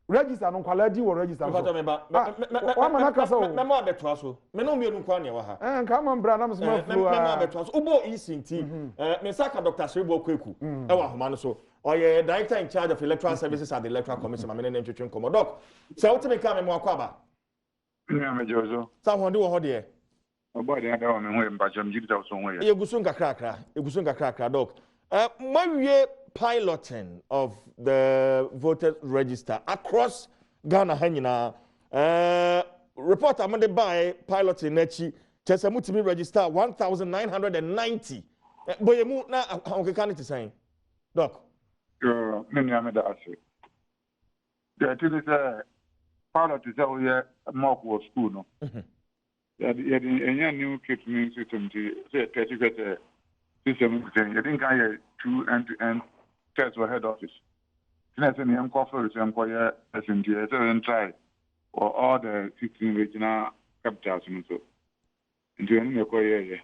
register no kwala di wo register so me ba wa ma na ka so me ma beto so me no mienu kwa ne wa ha nka ma mbra na msema flu me ma beto so ubo ECT me saka Dr. Srebo Kweku e wa homa no so oye director in charge of electoral services at the electoral commission ma me ne ntwetwe nkomo doc se wo teme ka me mo akwa ba ya me jozo sa ho de wo ho de obo de ada o me ho mba jam jidita so ho ya egusun kakra doc mawie piloting of the voter register across Ghana hanyina report among by piloting nachi chese mutimi register 1990 boyemu na honkeka ne tisan doc me ni ameda ase the thing is pilot is how ye mock was school no ye enya new kitchen system say certificate system you think I two end-to-end tests for head office. Since the name conference and choir SMT, and try for all the 16 regional capitals and so. And to any choir,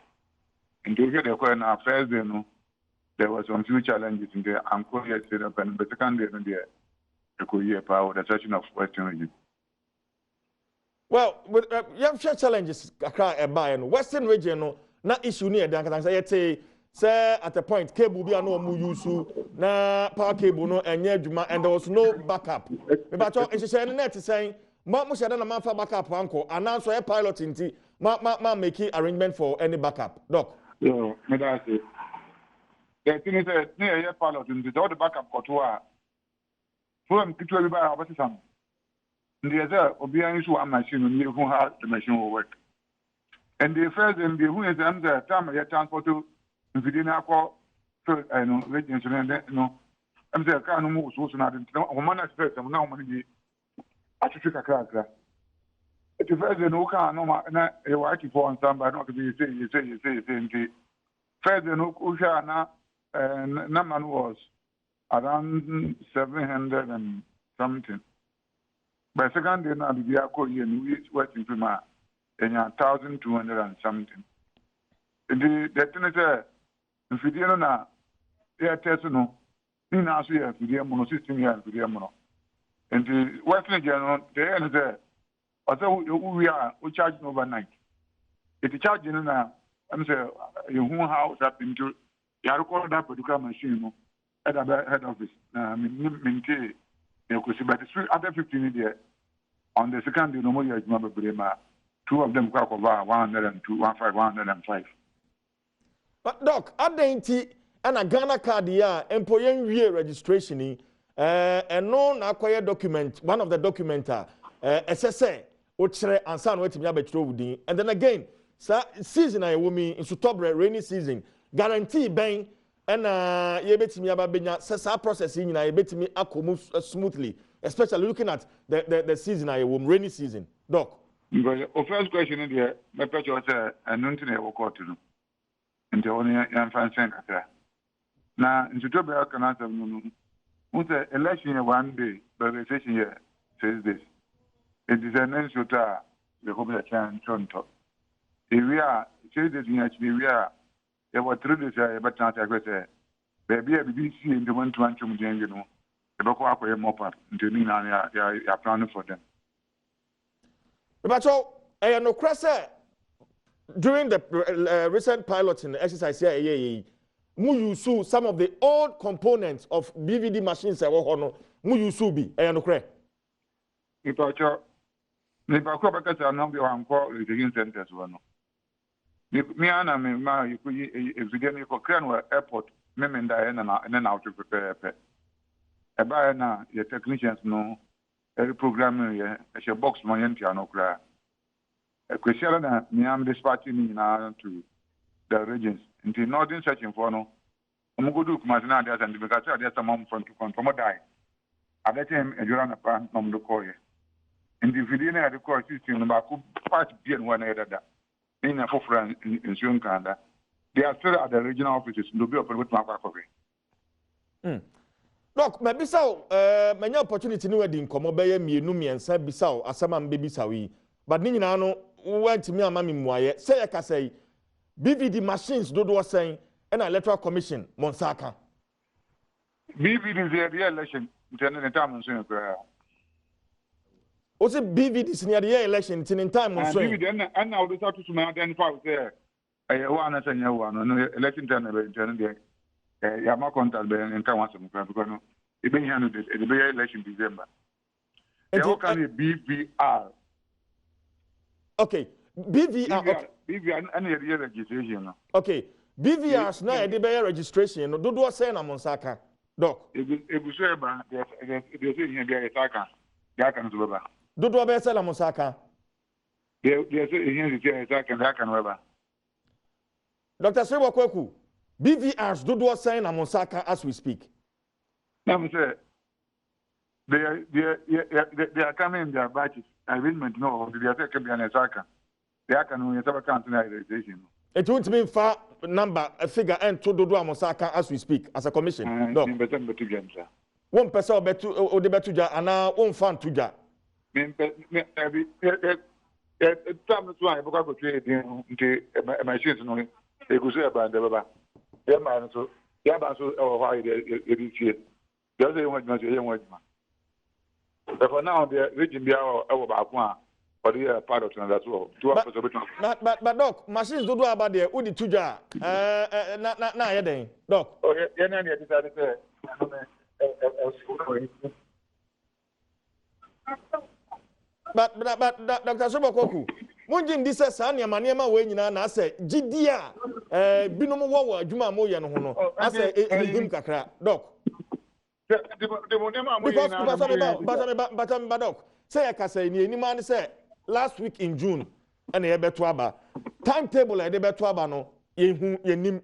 and to get a choir now first day, no, there was some few challenges in the uncle yet set up and the second day in the choir power the searching of Western region. Well, with you have challenges across a buy and Western region, no, not issue near the say at a point cable be no mu use na power cable no enye adwuma and there was no backup me ba cho ehye ne net saying mo sheda na man fa backup anko announce a pilot nti ma make arrangement for any backup doc yo me da say the thing is near pilot nti all the backup got to from kitwa bi ba abati sam ndi eza obi an issue a machine no who how the machine will work and the first and the who is the time you transport to If you didn't call, I know, legends and no. I'm saying, I can't move so soon. I didn't know. One at first, I'm now money. I should take a crack. If you first no car, no, I watch it for somebody, not to be say, first, no, Ushana, number was around 700 and something. By second day, now the Biako and we working for my 1,200 and something. The thing is, if you didn't know, they are testing no. In our year, for the mono system here, for the mono. And the Western General, they are there. Although we are, we charge overnight. If you charge in now, I'm saying, your home house up into, you are called up to come machine at the head office. Maintain, you could see, but it's other 15 there. On the second day, no more, you remember, two of them got over 102, 105. But Doc, Adom and a Ghana card here, employee year registration, and no acquired document, one of the documenta, SSA, which and son waiting me and then again, season I will mean in October rainy season, guarantee bang and you bet me about being a processing I bet me smoothly, especially looking at the season I will rainy season. Doc. Because the first question in there, my picture was a non-tine work to do. And the only young fan saying that. Now, in October, I can answer the election one day, but the session here says this. It is an answer to the Hobby Chan Toronto. If we are, says this in actually, we are, there were 3 days, but not I was there. Baby, a BBC in the 1 to 1 to you know, the Boko Aqua mop up into Nina, they are planning for them. But so, I know Cressa during the recent piloting exercise here, mu use some of the old components of BVD machines. Mu use be, I know correct. If I talk, if I go back to a number of reading centers, one. Me and my, you could, if you get me for Cranwell Airport, Memon Diana, and then out to prepare a pet. A buyer now, your technicians know. Every programmer, as your box my no cry. A question that me am dispatching to the regions into northern searching for no. I'm going to do my and because there's a mom from to confirm die. I let him a journal pan from the courier. And if you didn't have the core system, about part be one other in a for friend in Sri Lanka, they are still at the regional offices to be open with my coffee. Look, maybe so, many opportunity no wedding come obey me, Numi and said Bissau, as some baby sawi. But Ninano went to me and Mammy Moye, say I can say, BVD machines do was saying, and electoral commission, Monsaka. BVD is the election, the time on Swing. Was it BVD near the election in time on Swing? And now the status to identify there. I want to say, no election time, my contact and come once because it's been handled at the election December. They all can be BVR. Okay, BVR. BVR and the registration. Okay, BVR's now the bear registration. Do what say na Monsaka, Doc. It was say about they're saying here attacker. That can do about. Do what bear say na Monsaka. They're saying here attacker. That can do. Dr. Sewa Kweku. BVRs do what saying na Monsaka as we speak. Now, sir, they are coming in their batches. Arrangement, no, they are taking an attacker. They are can only have registration. It won't mean far number, a figure, and to do Monsaka as we speak, as a commission. No, 1 person or the Betuja, and now 1 fan to Ja. Time why I go trade my shoes. No, they go say about the Baba. Yeah, man, so, yeah, but so, why they see it. Just say what you for now, the region be our back one, but they are part of it as well. But Doc, machines do about there. Who the tuja? Na yede, Doc. Oh, yeah, na decided to But Dr. Sobokoku, Munjin this is Sanya Maniama when you na say Gidia, Binomo Wawa, Juma Moya no, I say him kakra, Doc. Because Doc, say I can say any man say last week in June and a betuaba timetable I de betuaba no ye nim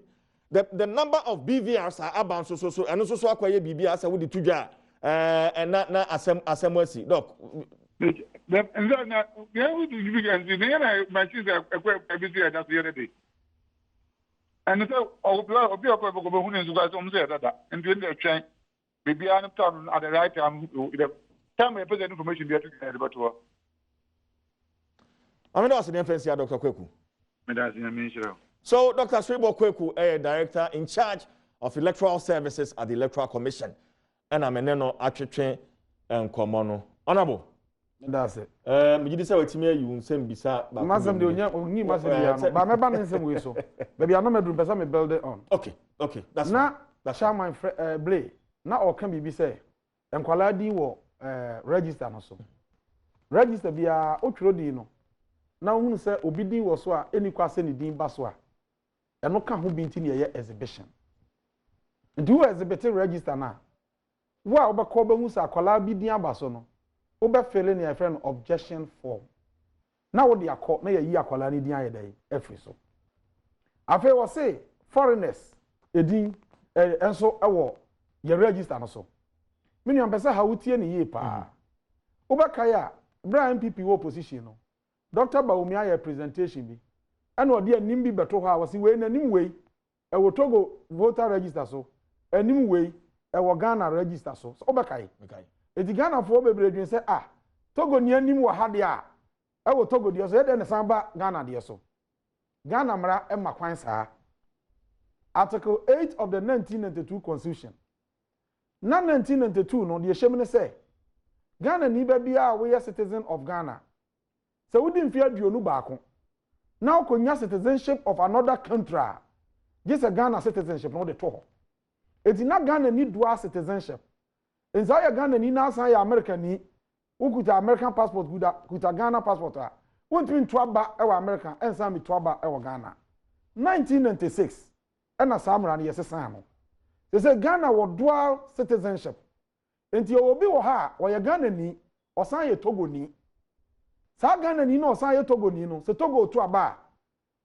the number of BVRs are about so and also so acquire BVRs with the tuja and na asemwasi doc. And then yeah, we do you my sister a busy that the other day. And so I'll be a couple of who is that and doing the train. Maybe I'm talking at the right time. Tell me present information there to get about to. I mean, that's the difference here, Dr. Kweku. So, Dr. Sribo Kweku, Director in charge of Electoral Services at the Electoral Commission. And I'm an actually and Komono. Honorable. That's it. You decide what you send Bisa. Masam de Uni Masam, but my band is some way so. Maybe I'm not doing Besame build it on. Okay, that's now. That's how my blade. Now, or can be say, and quality will register also. Register be a Otrodino. Now, who say Obidi was so any question in Baswa. And no can who be in your exhibition. Do exhibiting register now. Well, but Koba Musa Kolabi Diabasono. Oba failing your friend objection form. Now, what they are called, may a year Kolani Dia day, every so. After was say, foreigners, Edin, and so our your register also. Many am pesa hawutie ni ye pa. Oba kaya, Brian MPP opposition no. Dr. Baumia your presentation bi. And odi anim bi beto ha wasi we nanim we. E wo Togo voter register so. Anim we e wo Ghana register so. So oba kai. Eti Ghana fo bebre dwen say Togo ni anim wo ha de a. E wo Togo de so e de ne samba Ghana de so. Ghana mra e makwan saa. Article 8 of the 1992 Constitution. Na 1992 no the shemine say Ghana ni ba bia we are citizen of Ghana. So we didn't fear duonu baako. Now konya citizenship of another country. Just a Ghana citizenship no the to. It's not Ghana ni dual citizenship. Inside Ghana ni na san ya American ni ukuta American passport kuta Ghana passport a. Won't mean twaba e wa American and some twaba e wa Ghana. 1996 and a Samra ni yesesa no. They say Ghana was dual citizenship. Enti obi wo ha wo ye Ghana ni osan ye Togo ni. Sa Ghana ni no osan ye Togo ni no. Se Togo to aba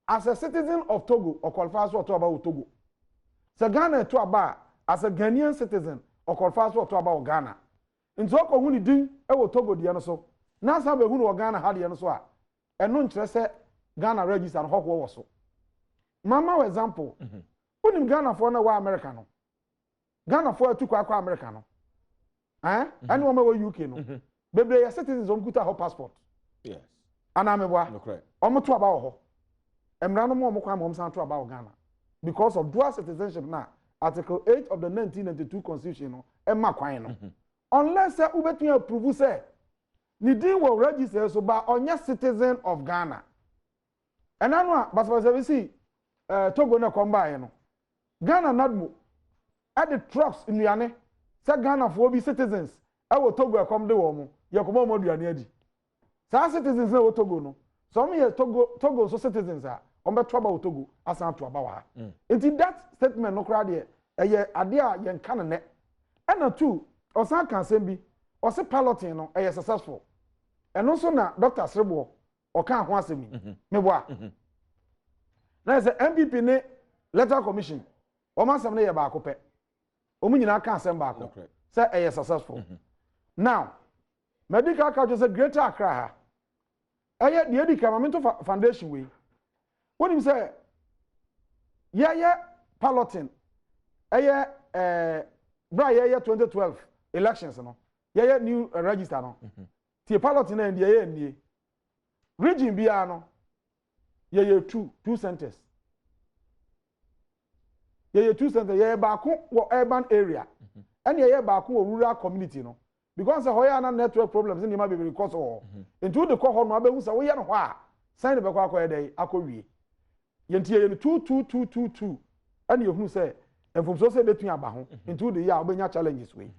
as a citizen of Togo or qualifies to aba Togo. Se Ghana to aba as a Ghanaian citizen or qualifies to aba Ghana. Enti o ko hu ni din e wo Togo de no so. Na sa be hu no Ghana ha de no so a. Eno nkyere se Ghana register no hokwo wo so. Mama example. Unim Ghana for na wa America no. Ghana for to kwa America no. And one more UK no. Bebre your citizens on kuta ho passport. Yes. Anamebwa. No correct. Omo to about ho. Emra no mo kwa mo san to about Ghana. Because of dual citizenship now, Article 8 of the 1992 Constitution no, emma kwan no. Unless ubetu approve say ni din will register so ba onya citizen of Ghana. And anwa basaba we see Togo na combine no. Ghana nadmo at the trucks in Yane, say Ghana for be citizens. I will Togo come the woman. Yakomo Modiani Edi. Some citizens know Togo no. Some here Togo so citizens are on the trouble with Togo as an to about. Into that statement no crowd here, a year idea yen canon. And a two, or some can say be, or say piloting no, a successful. And also now Dr. Sribo or can't want me. Me wa. Now is the MPP ne letter commission. O man some ne ya ba kope. Omu nyina kan sem ba ko. Say e successful. Now, medical culture say Greater Accra ha. Eye the Edika Foundation we. When him say yeah piloting. Eye bra yeah 2012 elections no. Yeah new register no. Tie piloting na ndie ye ndie. Region bia no. Yeah two centers. Yeah, two centers. Yeah, back urban area, and yeah, back rural community. No, because the Hoyana network problems in the maybe because of into the core no abehu say we ya no hwa sign the bakwa akwa dey akowie. Yentie 2222 and you who say and from so say between aba ho into the year obenya challenges we.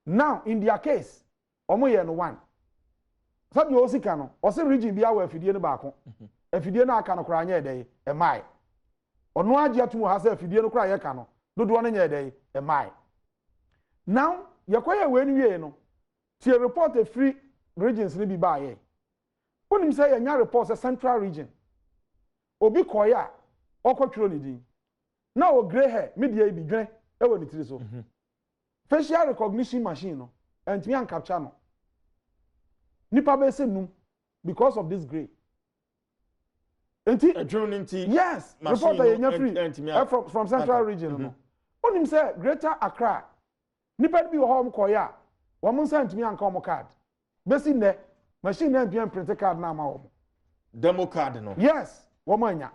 Now in their case, omo ye no one. Sabi o sika no, o se region bia wa afidie no baako. Afidie na aka no kra anya dey e mai. Ono agi atumu ha se afidie no kra ye ka no dodo no nya dey e mai. Now yakoya we ni wie no tie report a free regions ni bi ba ye. Onim say ya nya report a central region. Obi koya okotwiro ni din. Now gray hair media be dwen e wo ni tiri so facial recognition machine no and me an capture no nipa be se num because of this gray enti yes reporter yenya free from central region no onim say Greater Accra nipa bi wo home koya wo mo sent me an come card be si ne machine na mpian print card na ma wo demo card no yes wo mo anya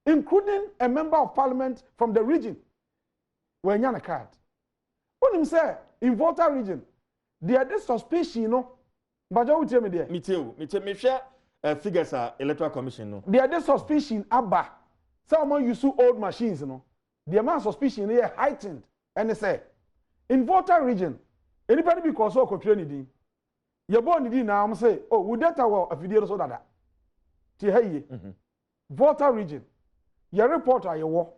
including a member of parliament from the region when you have a card. When him say in Volta region, there is suspicion, no. But you tell me there. Me share figures electoral commission, no. There is suspicion abba. Someone use old machines, no. The amount of suspicion here heightened, and they say in Volta region, anybody because of control you're born in now. I'm say, oh, would that well a video so that. Hey, Volta region. Your reporter you wo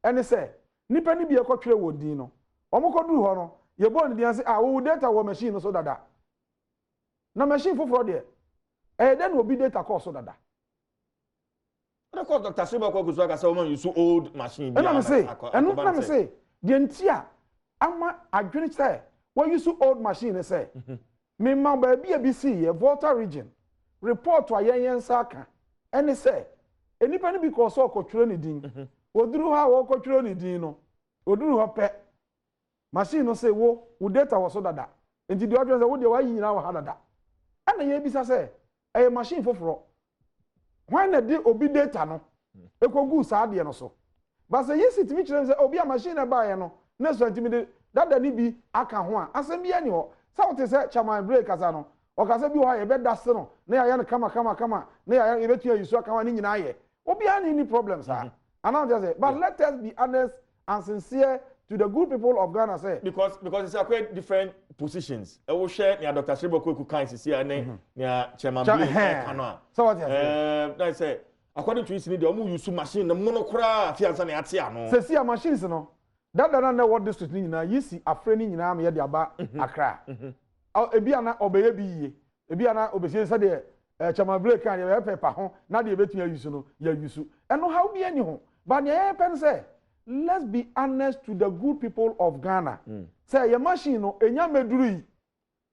and they say nipa ni bi ekotwere wodi no omokodu ho no ye born dey say wo data wo machine so dada na machine foforo de then will be data course so dada na call Dr. Seba kwa kuzo aka say woman use old machine and I'm say the entia ama adwene say we use old machine say me ma ba bi ABC ye Volta region report to ayen saka and they say enipa ni because o kotwere ni din oduru ha wo kotwere ni din no oduru ho pe machine no say wo data wo so dada enti de odwe say wo de wa yina wa ha dada ana ye bisa say e machine foforo when na de obi data no ekogu sa de no so but say yes itimi kire say obi a machine na ba ye no na so ntimi de dada ni bi aka ho a asem bi ani ho sa wo te say chairman break asa no o ka say bi ho ye be da se no na ya no kama na ya ye betu yusu aka wa ni nyina ye obi any problems and now just say but let us be honest and sincere to the good people of Ghana say because it's a quite different positions e wo share near Dr. Sebo Kweku kan sisi ane near Chairman Blake Kanoa so what you say that say according to his need omu use machine na mono kra fianza na ate ano say see machines no that na what district ni nyina yisi afre ni nyina me ye de aba Accra ebi ana obeye bi yie ebi ana obesie say de Chairman Blake kan ye pepa ho na de betua use no ya use eno how be any ho but ye pen say let's be honest to the good people of Ghana say your machine no enya meduru yi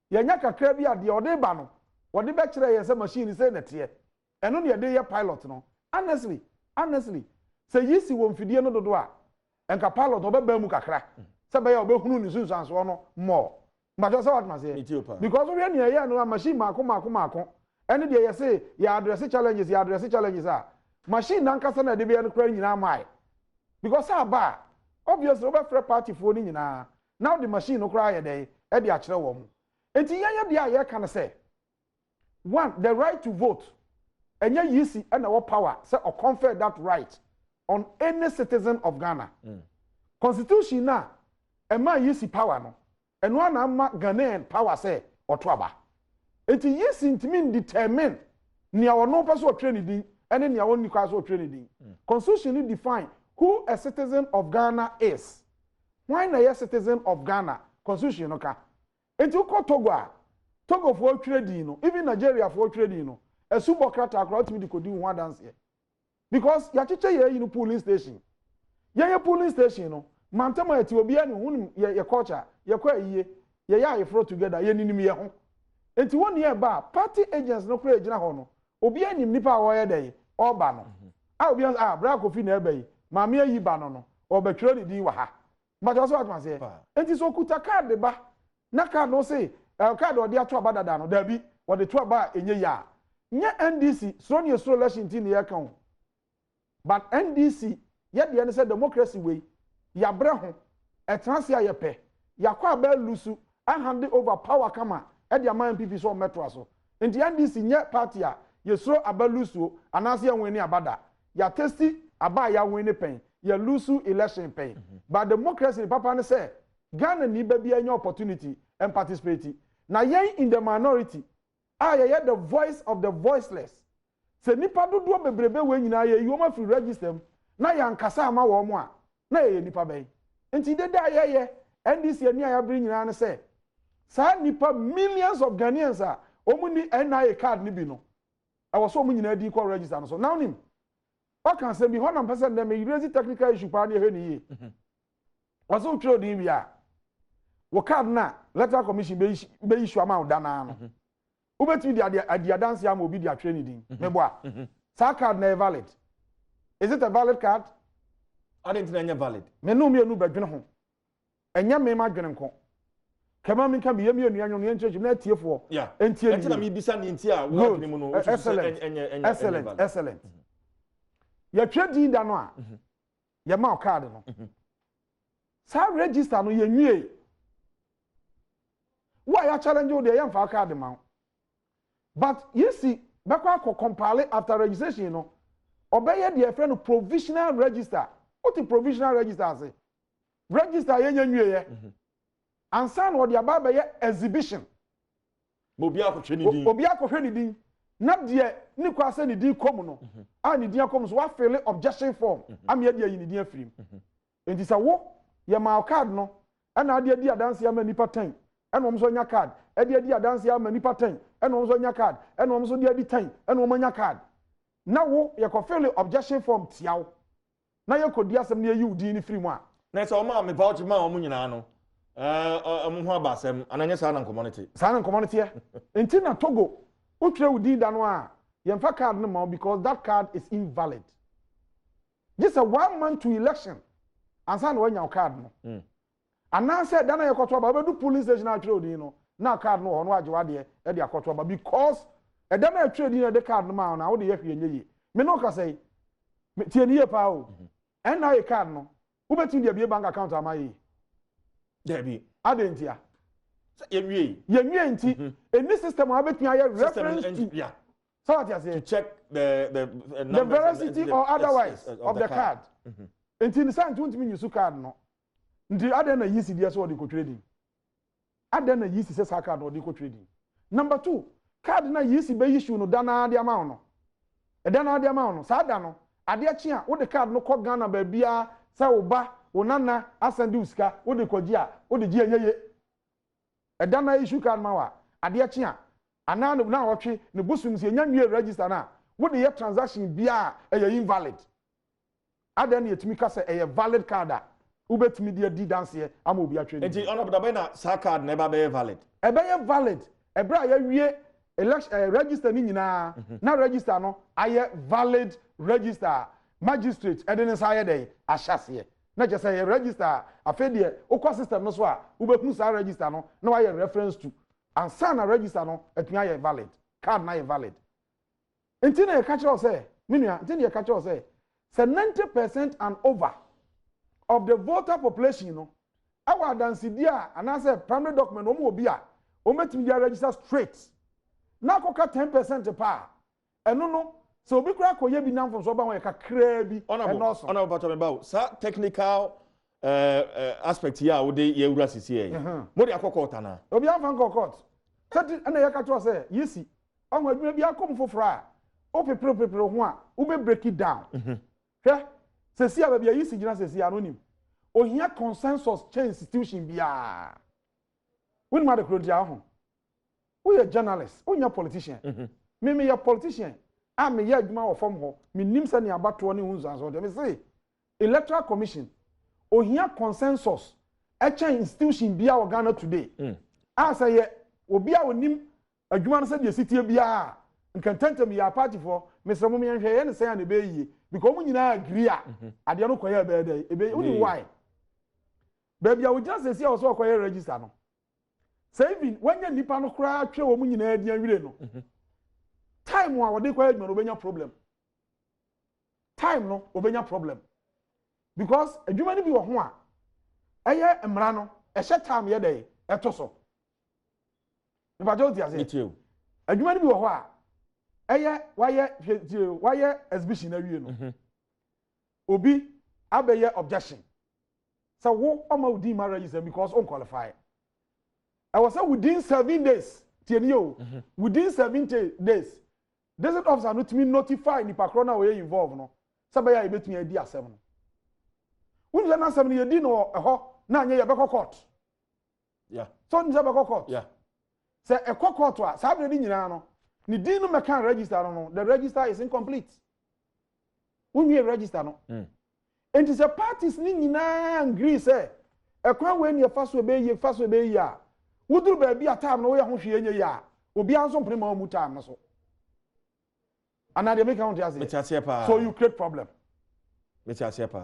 ye nya kakra bi ade ode ba no ode be kire ye say machine say nete eno ne de ye pilot no honestly say yisi wo mfidie no dodo a enka pilot obeba mu kakra say be ye obehunu ni sunsanso no more but just what must say because we ne ye no machine mako any day you say your address challenges machine nan kasa na de be no kra nyina mai because aba obviously over free party for ni nyina now the machine no kra ye dey e de a kire wo mu enti ye de a ye kan say one the right to vote enya yisi and our power say or confer that right on any citizen of Ghana constitution na e ma yisi power no eno na ma Ghanaian power say oto aba enti yes intimi determine nia wono paso otwe ni din ene nia woni kwa so otwe ni din constitution define who a citizen of Ghana is why na a citizen of Ghana constitution no ka enti ko Togo for otwe din no even Nigeria for otwe din no esubokrata akra otimi di kodi ho dance here because ya chiche ye no polling station ye polling station no mantama eti obi ani hu ye culture ye kwa yiye ye ya yefro together ye ninim ye ho enti woni e ba party agents no kura ejina ho no obi anim nipa wo ye dey oba no obi bra kofi na ebe yi ma me yi ba no obetwere ni din wa ha ma jo so atma se enti so kuta card ba na card no say card odi ato aba dada no da bi odi to aba enye ya nye NDC so ne so election tin ye kan but NDC ye de ne say democracy way ya bre ho etranse aye pe ya kwa ba lusu and hand over power kama e de man PP so metro so enti NDC nye party a ye so abalusu anase ya weni abada ya testi aba ya weni pen ya lusu election pen but democracy papa ne say Ghana ni ba bia nya opportunity and participate na yen in the minority ye the voice of the voiceless se nipa dodo bebrebe we nyina ye yoma free register na ya nkasa ama wo mo a na ye nipa ben enti dede ye NDC ani ya bring nyina ne say sa nipa millions of Ghanaians a omuni NIA card ni bi no I was so nyina di call register no so now nim o kan say bi ho na person dem e raise technical issue pa na ehwe ni ye waso tro di bia wo card na electoral commission be issue amount dana no ubetimi di dance am obi di atwe ni din me boa sa card na valid. Is it a valid card? I didn't know valid. Me no me no badwene ho enya me ma dwene nko kama me ka me yemi enu anyo no enche na tiefo entie ni na me bisa ni ntia wo adwene mu no excellent ya twedi da no a ya ma card no sa register no ye nwie why ya challenge o de ya mfa card ma but you see bakwa ko compile after registration no obeye de friend provisional register. What is provisional register say? Register ye nwie ye ansa no de aba be exhibition obi akwohwe ni din na de ni kwa se ni din kom no a ni din akom so wa fill objection form am ye de yi ni din afirim enti sa wo ye ma card no na ade di adanse ama nipa 10 ena om so nya card ade di adanse ama nipa 10 ena om so nya card ena om so de di 10 ena om nya card na wo ye ko fill objection form tiawo na ye ko di asem na ye udi ni free mu a na se o ma me voucher ma o mu nyina no mo ho abasem ananye sa na community enti na Togo o tire udi da no a ye mfa card no ma because that card is invalid. Just a 1 month to election ansa na wanya card no ana say da na ye koto aba do police station a tire udi no na card no ho no agye wade e de akoto aba because e da na tire udi no de card no ma na wo de ye hwe nyeye me no ka say tie ni ye pa o na ye card no wo betim de bie bank account amaye Debbie, Adentia. Ye nti any system I bet me reference to so what you say to check the veracity or otherwise of the card. Until the sign don't mean you card no. Until Aden na yisi dia so dey trading. Aden na yisi say card no dey trading. Number 2, card na yisi be issue no dana de amount no. E dana de amount no sa da no ade achi a wo de card no ko Ghana ba bia say wo ba onana asande usika wo de kwaji a wo de gi anyeye eda na issue card ma wa ade achi a ana na wotwe ne busum se nya nwie register na wo de ye transaction bia e invalid ada na yetumi ka se e valid card a wo betumi de di dance ye ama obi atwe enti ono bada na sa card na be valid e be valid e bra ya wie election register ni nyina na register no aye valid register magistrate e de ne sa ye dey ahyase na just say register afedie okwa system no so a ubekunu sa register no na wa reference to and sign a register no etumi aye valid card na ye valid enti na ye catch us say minua enti na ye catch us say 90% and over of the voter population no our dansidi a ana say primary document o mo obi a o metumi dia register straight na akoka 10% pa eno no so obi kura koye bi nam from so ba won kakra bi ona about me ba sa technical aspect here wo de ye wura sisi e mo de akokota na obi amfa kokot sati ana ye ka to say yisi onwa adwuma bi akom fofora o pepere ho a wo be break it down hwe sesi aba bi yisi gina sesi anonim ohia consensus change institution bia won ma de kro dia ho wo ye journalist wo nya politician me ye politician me ye adwuma wo fam ho me nim se ne abato ne hunzu anso de me say electoral commission ohia consensus a change institution bia wo Ghana today say ye obi a wonim adwuma no se de sitie bia nkantantem ya party for me se mo me hwe ye ne se ya ne be yi because mo nyina agree a ade no koye be dey e be uni why baby a wo just say o so koye register no saving when ya nipa no kura twe wo mo nyina adi anwire no time wa wode kwa adwuma no obenya problem time no obenya problem because adwuma ni bi wo ho a eye emra no ehye time ye dey etoso ni ba jodi ase adwuma ni bi wo ho a eye waye exhibition na wie no obi abeye objection so wo o ma udi ma register because on qualify I was say within 7 days tienio within 70 days desert officer no timi notify ni pakrona we involve no sabaya ebetumi adi asem no wunle na asem no ye di no eho na anye ye beko court so nje beko court say e court a sabre ni nyina no ni di no mekan register no the register is incomplete when you register no and it's a parties ni nyina agree say e kwa we ni fa so be yi a wuduru ba bi atam no we ho hwe enye ya obi anso mpre ma mu time no so anade make count as so you create problem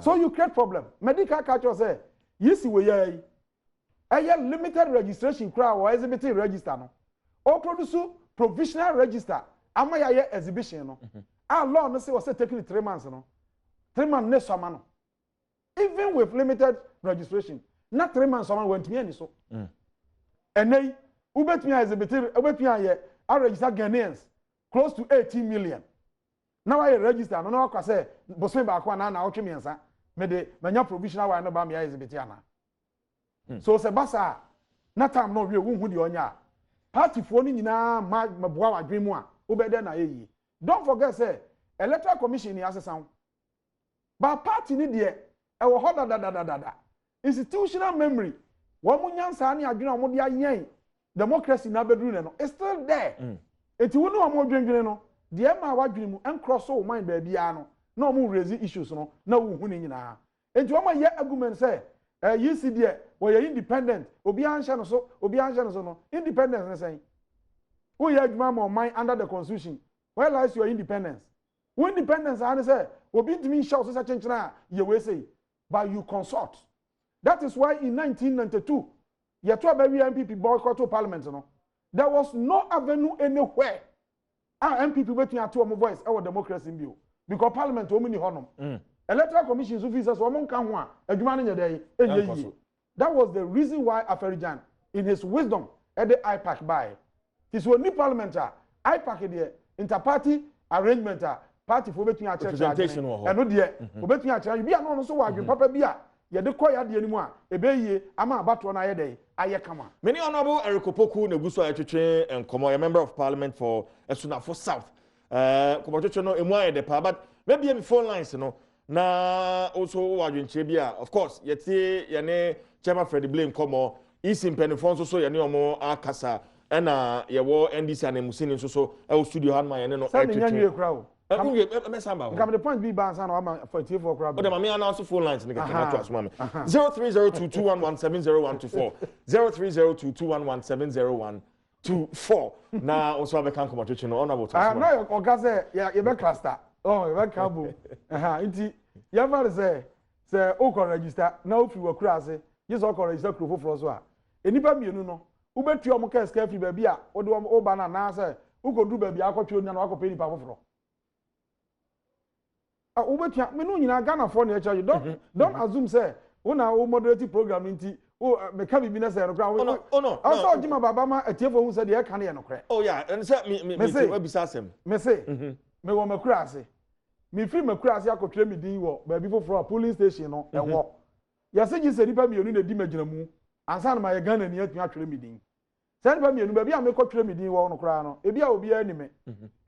so you create problem medical culture say yisi we yi limited registration crowd or exhibiting register no or produce provisional register ama ya exhibition no law no say was taking 3 months no 3 months next summer no even with limited registration not 3 months someone went me any so and they ubetumi exhibiting ubetumi register Ghanaians close to 18 million now I register no no say bosme ba kwa na otwe miensa me de manya provisional one no ba me exhibit ana so se basa na time no we hu de onya party fo ni nyina maboa wadwen mu a obede na yeyi don't forget say electoral commission ni asesan ba party ni de e wo ho da institutional memory wo mu nyansa ni adwen a mo de ayen democracy na bedru ne no it's still there eti wo no mo dwendwene no de ma wadwen mu en cross o mind ba bia no na mo raise issues no na wo hu ni nyina enti wo ma ye argument say you see there where you independent obi ansha no so no independence na say who you adwuma mo mind under the constitution where lies your independence when independence and say obi ntimi shout so such na ye we say but you consult. That is why in 1992 you to about MPP boycott to parliament no there was no avenue anywhere MPP between at one voice our democracy bill because parliament o mini honum electoral commission officers wo monka ho a adwuma no nyede eyi that was the reason why Aferijan in his wisdom at the IPAC by this was new parliament IPAC the interparty arrangement party for between at representation and no there between at bi an no so wa adwen papa bi a ye de koya de animu a ebeye ama abato na ye aye kama many honorable Erikopoku neguso atwetwe enkomo a member of parliament for Esunafo South komotocho no emu aye de pa but maybe me phone lines no na also wadwenche bia of course yete yene chairman Fred Blame komo isi mpenifo nso so yene omo akasa na yewo NDC anemusini nso so e studio han ma yene no atwetwe Come the point be balance and I'm for crowd. But I'm announce phone lines nigga come to us mama. 030221170124. 030221170124. Now also be can come to you honorable. No oga say you be cluster. Oh, you be cabo. Inti you ever say o ko register na ofi wo kura ase. You so ko register kuro foforo so a. Enipa mienu no. Wo betu omo ka ska fi ba bi a wo de o ba na say wo ko du ba bi akotwe onya na akopɛ nipa foforo. Ubetia me no nyina Ghana for na you don't assume say una o moderate program nti o me ka bi na say no kra no also jima baba ma atiefo hu say de e ka na no kra oh yeah and say me wabisa asem me say me wo makura ase me free makura ase akotwe me din wo ba bi foforo police station no e wo ya se ji se nipa mi onu na di magina mu ansa na ma ye Ghana ni atu atwere me din se nipa mi onu ba bi a me kotwere me din wo no kra no e bi a obi ani me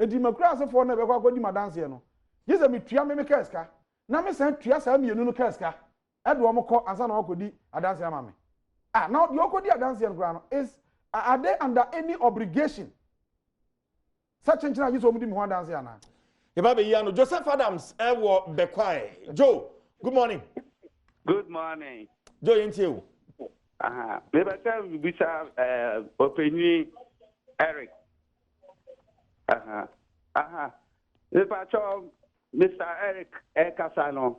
enti makura ase for na be kwa akodi madanse no Yes, me tria me keska. Na me sen tria sa mienu no keska. Edo omko ansa na okodi adanse ama me. Now the okodi adanse en kra no is are they under any obligation? Such enchina you so mudi me ho adanse ana. E ba be yi ano Joseph Adams e wo Bekwai. Joe, good morning. Good morning. Joe yentie o. Me ba say bisa opini Eric. Mr. Eric Ekasano.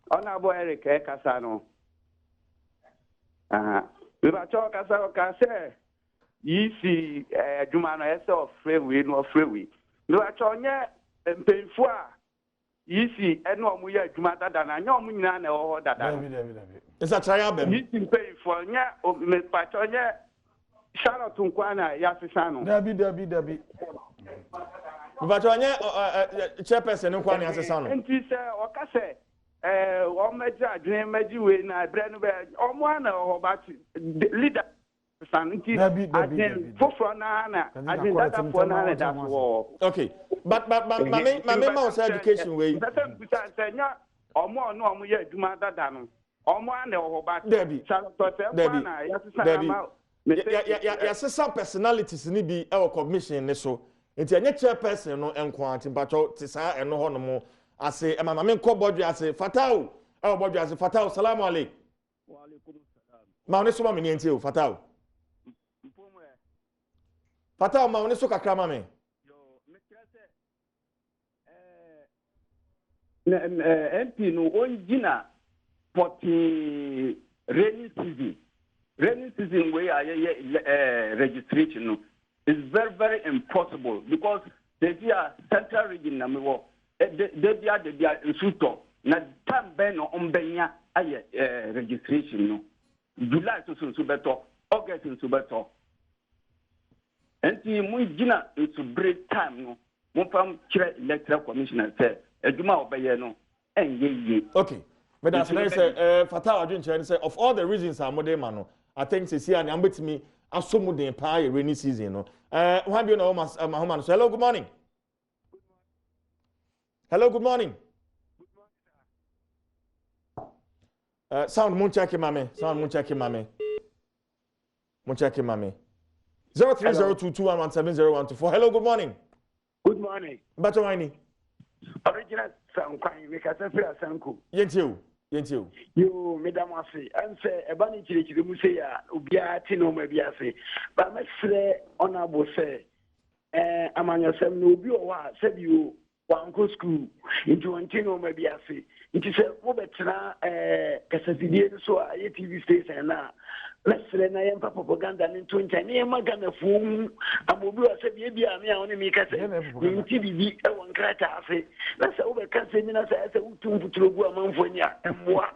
Honorable Eric Ekasano. We were talking about Kase. You see, Jumano S. Freeway, no freeway. We were talking painful. You see, and no more Jumata than I know Munana or that. It's a trial. You see, painful. Yeah, Miss Patonia. Charlotte Tunkwana, Yasisano. Debbie. But when chairperson no kwani asesano. Enti se okase o meja adwen meji we na bre no be omo ana o ba leader santi adwen foforo na adwen data for na that wo. Okay. But my was education way. That say nya omo no omo ye adwuma dada no. Omo ana o ba Debbie. Ya some personalities ni bi e commission ne so. Nti enye chairperson no enko anti mpacho ti sa eno ho no mo ase e mama me ko bodwe ase fatao e bodwe ase fatao salamu alaikum wa alaikum salam ma one so ma me ni enti o fatao fatao ma one so kakra ma me yo me kira se MP no onjina poti rainy season where registration no is very, very impossible because they are central region na mewo they are insuto na time ben no ombenya aye registration no July so better August so better enti mu gina to break time no mo fam kire electoral commissioner say aduma obeye no enye okay but that's say fatal adwin say of all the reasons I'm modern man I think say and ambetimi asomu den pa rainy season no one be no Mahoma so hello good morning good morning sound mun check mame 030221170124 hello good morning But wani original sound kwani we ka say asanko yentio yo madam ase am say e ba ni chire mu say ya obia ti no ma bia say ba me frɛ honorable say amanyosem no obi o wa say bi wanko school into antino ma bia say nti say wo betena kasafidie so a TV station na lesre na yempa propaganda ni tonta ni magana fu amobi wa say bia me a woni mi ka say nti bibi e won krata afi na say wo be ka say ni na say utum futurogu amanfo ni a emboa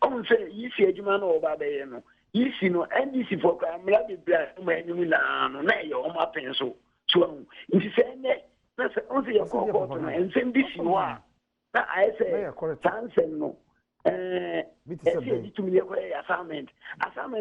on say yisi adwuma na oba be ye no yisi no NDC for kamera bibia ma enyum na no na ye o ma pen so nti say ne na say on say yakoko na ensem bi si wa na I say chancen no to me assignment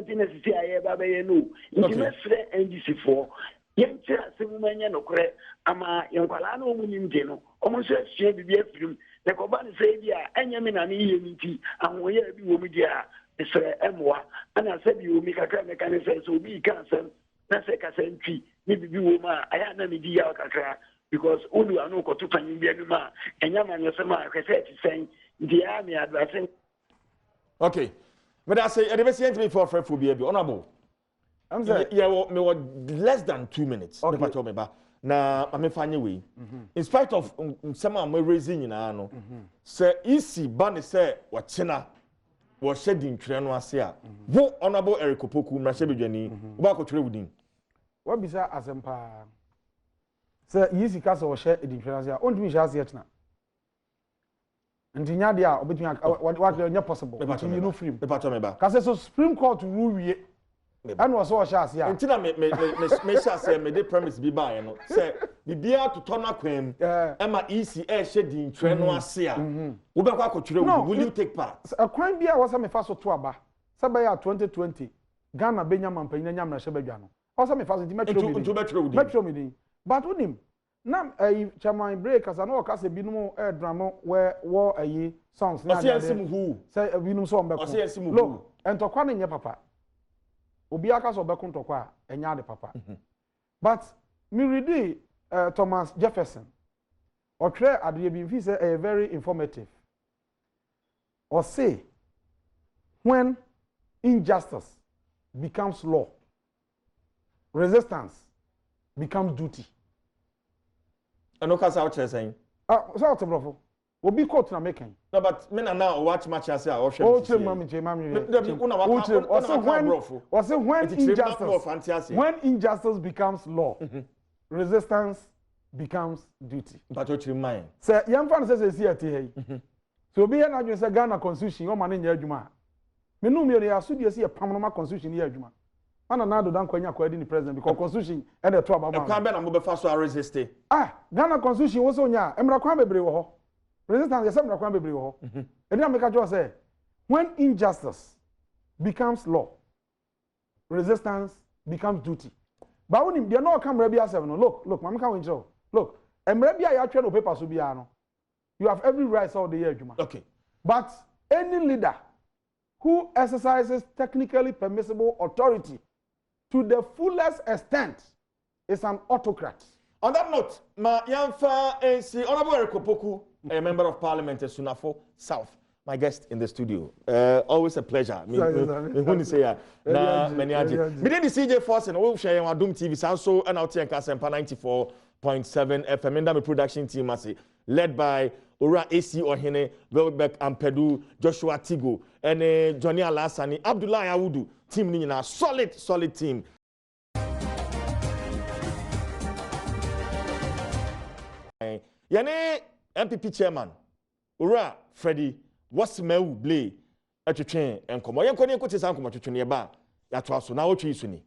in a city I ever no intimate NDC for young Simumania no correct ama Yankalano Munimdeno almost share the film the Coban say yeah and Yamin and we be womedia is Mwa and I said you make a crime mechanism so we can't send that's a century maybe woman I had no idea because Ulu are no to find in Bianuma and Yaman Yosama saying the army advancing. Okay, but I say, I sent me for a friend for be honorable. I'm saying, yeah, me less than 2 minutes. Okay, told me about now. I'm finding way. In spite of some of my raising in ano, say easy, but say what China was shedding train was here. Wo honorable Eric Opoku, Mashebi Jenny, what could you do? What be that as empire? Say easy castle was shed in Francia. Only me just yet now. And in Yadia, what are possible? You know, free. Because so Supreme Court rule we and was so shas ya. Until me say me the premise be by no. Say the beer to turn up him. Emma easy air shedding train no asia. Wo be kwa akotwere will you take part? A crime beer was me first to aba. Sabaya 2020 Ghana Benya mampanyin nyam na shebadwa no. Also me first metro me but with him na chairman break as no ka se binum drama where war ayi songs na say binum so mbeko look entokwa na nye papa obi aka so beko ntokwa enya de papa but me read Thomas Jefferson or try adie bi fi say a very informative or say when injustice becomes law resistance becomes duty. And no case out saying. So out brofo. Obi court na making. No, but me na now watch match as ya. Mami. When injustice becomes law, resistance becomes duty. But what you mind? Say young fan says here here. So be na you say Ghana constitution o man nya adwuma. Me no me ya so dey say pamnoma constitution ya adwuma. Ana na do dan kwanya kwadi ni president because constitution e dey to ababa. E kwa be na mo be fa so a resist. Ghana constitution wo so nya emra kwa bebre wo ho. Resistance yes emra kwa bebre wo ho. E dey make just say when injustice becomes law, resistance becomes duty. But when they no come rebi asem no look mama kan win look emra bia ya twa no paper so bia no you have every right all the year adwuma. Okay. But any leader who exercises technically permissible authority to the fullest extent is an autocrat. On that note, ma yamfa NC Honorable Eric Opoku a member of parliament Sunafo South. My guest in the studio. Always a pleasure. Me say ya. Na many aje. Me the CJ Force and we share on Adom TV so and out here Kasempa 94.7 FM and the production team led by Ora AC Ohene, Welbeck Ampedu, Joshua Tigo, and Johnny Alasani, Abdullah Awudu. Team ni na solid team. Yane MPP chairman Ora Freddie what's meu blay atwetwe enkomo yenko ne kote san komo twetwe ne ba ya to aso na wotwe isu ni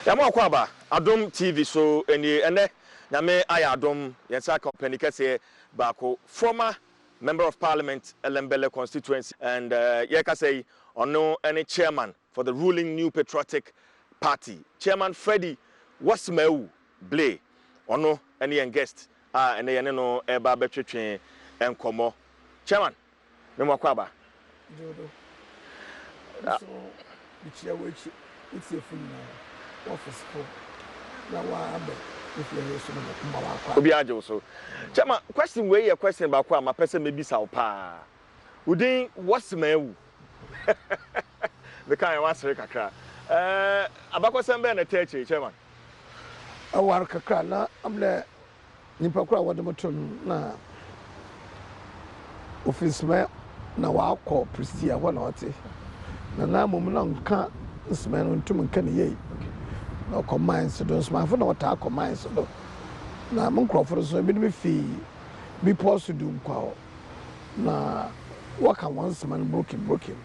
ya mo akwa ba Adom TV so ene nyame aya Adom yensa company kese baako former member of parliament Elembele constituency and yeka say ono any chairman for the ruling New Patriotic Party chairman Freddie Wasmeu Blay ono any guest ene no eba betwetwe enkomo chairman me mwakwaba jodo so bichia wechi it's a full office for na wa abe if you are so na kumba obi ajo so chairman question wey your question ba kwa ma person maybe saw pa udin Wasmeu the kind of answer kakra abako sembe na teche chairman awar kakra na amle nipa kura wadomoton na office me na wa akọ prestia ho na ote na mum na nka nsme no ntum nka ne yei na command so don sma fo na wata command so do na mun krofo so bi me fi bi post do nkwa na waka once man broken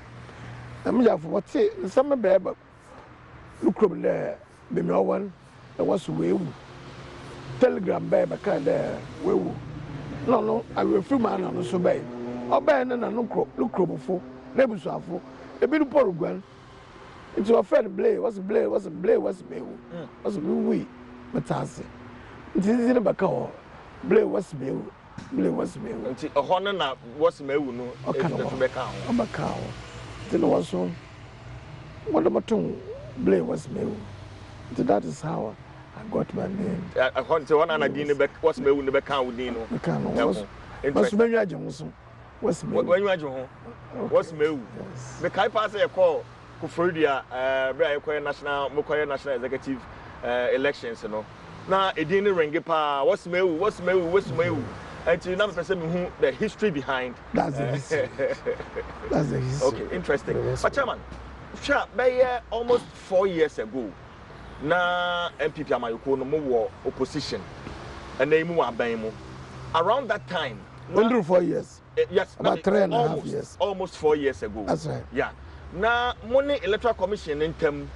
I'm just for what say some baby look there be me one there was we telegram baby kind there we no I will free man no so bay obey na no look before nebusu afo e bi report gwan it's your friend blay was me we matase it is in back o blay was me nti ohon na was me wu no e be ka ho amaka ho then also what about blay was me that is how I got my name ohon te one na din be was me wu no be ka ho din no was me nyaje ho so was me when you aje ho was me wu me kai pass e call ku Florida bra e koy national executive elections no na edin ni ringi pa was me wu and you never person who the history behind that's the history. That's the history. Okay, interesting. But chairman, sure, almost 4 years ago, na MPP Amayoko no more opposition, and they move abaimu. Around that time, under 4 years. Yes, about 3.5 years. Almost 4 years ago. That's right. Yeah. Na money electoral commission in term.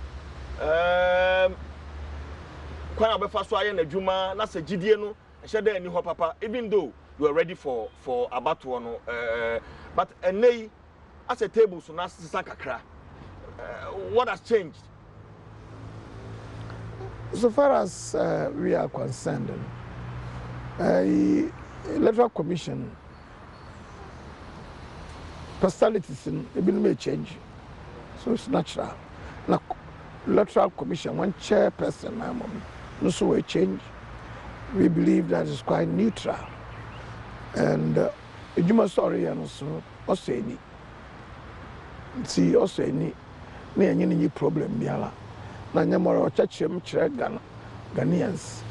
Kwa abefa so aye na dwuma na se gidie no shede ani ho papa even though you are ready for abatoɔ no but enei as a table so na sisa kakra what has changed so far as we are concerned electoral commission personalities in may change so it's natural na electoral commission one chairperson no so we change. We believe that is quite neutral. And Juma story and also any. See also any any problem biala. Na nyamoro chachem chere Ghanaians.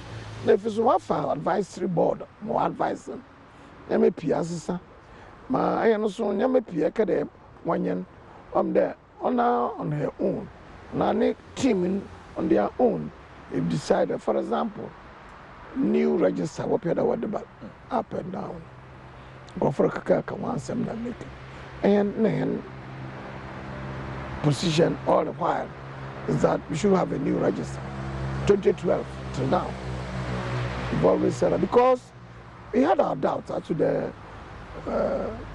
Na if so one advisory board more advising. Nyame pia sisa. Ma aye no so nyame pia ka de wanyen there on her own. Na ne team on their own if decided, for example, new register what up and down. Go for a kaka once and make it. And then position all the while is that we should have a new register. 2012 till now. We've always said that because we had our doubts as to the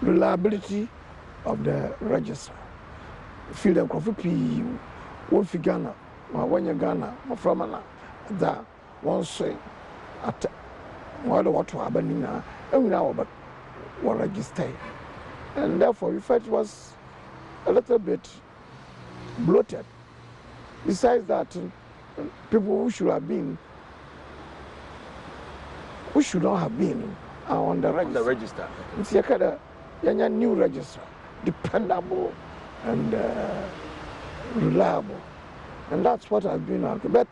reliability of the register. Feel the coffee won't figure Ghana, when you're Ghana, from that one say at what happen now, and we now but what register. And therefore, we felt it was a little bit bloated. Besides that, people who should not have been are on the register. On the register. It's a kind of new register, dependable and reliable. And that's what has been argued. But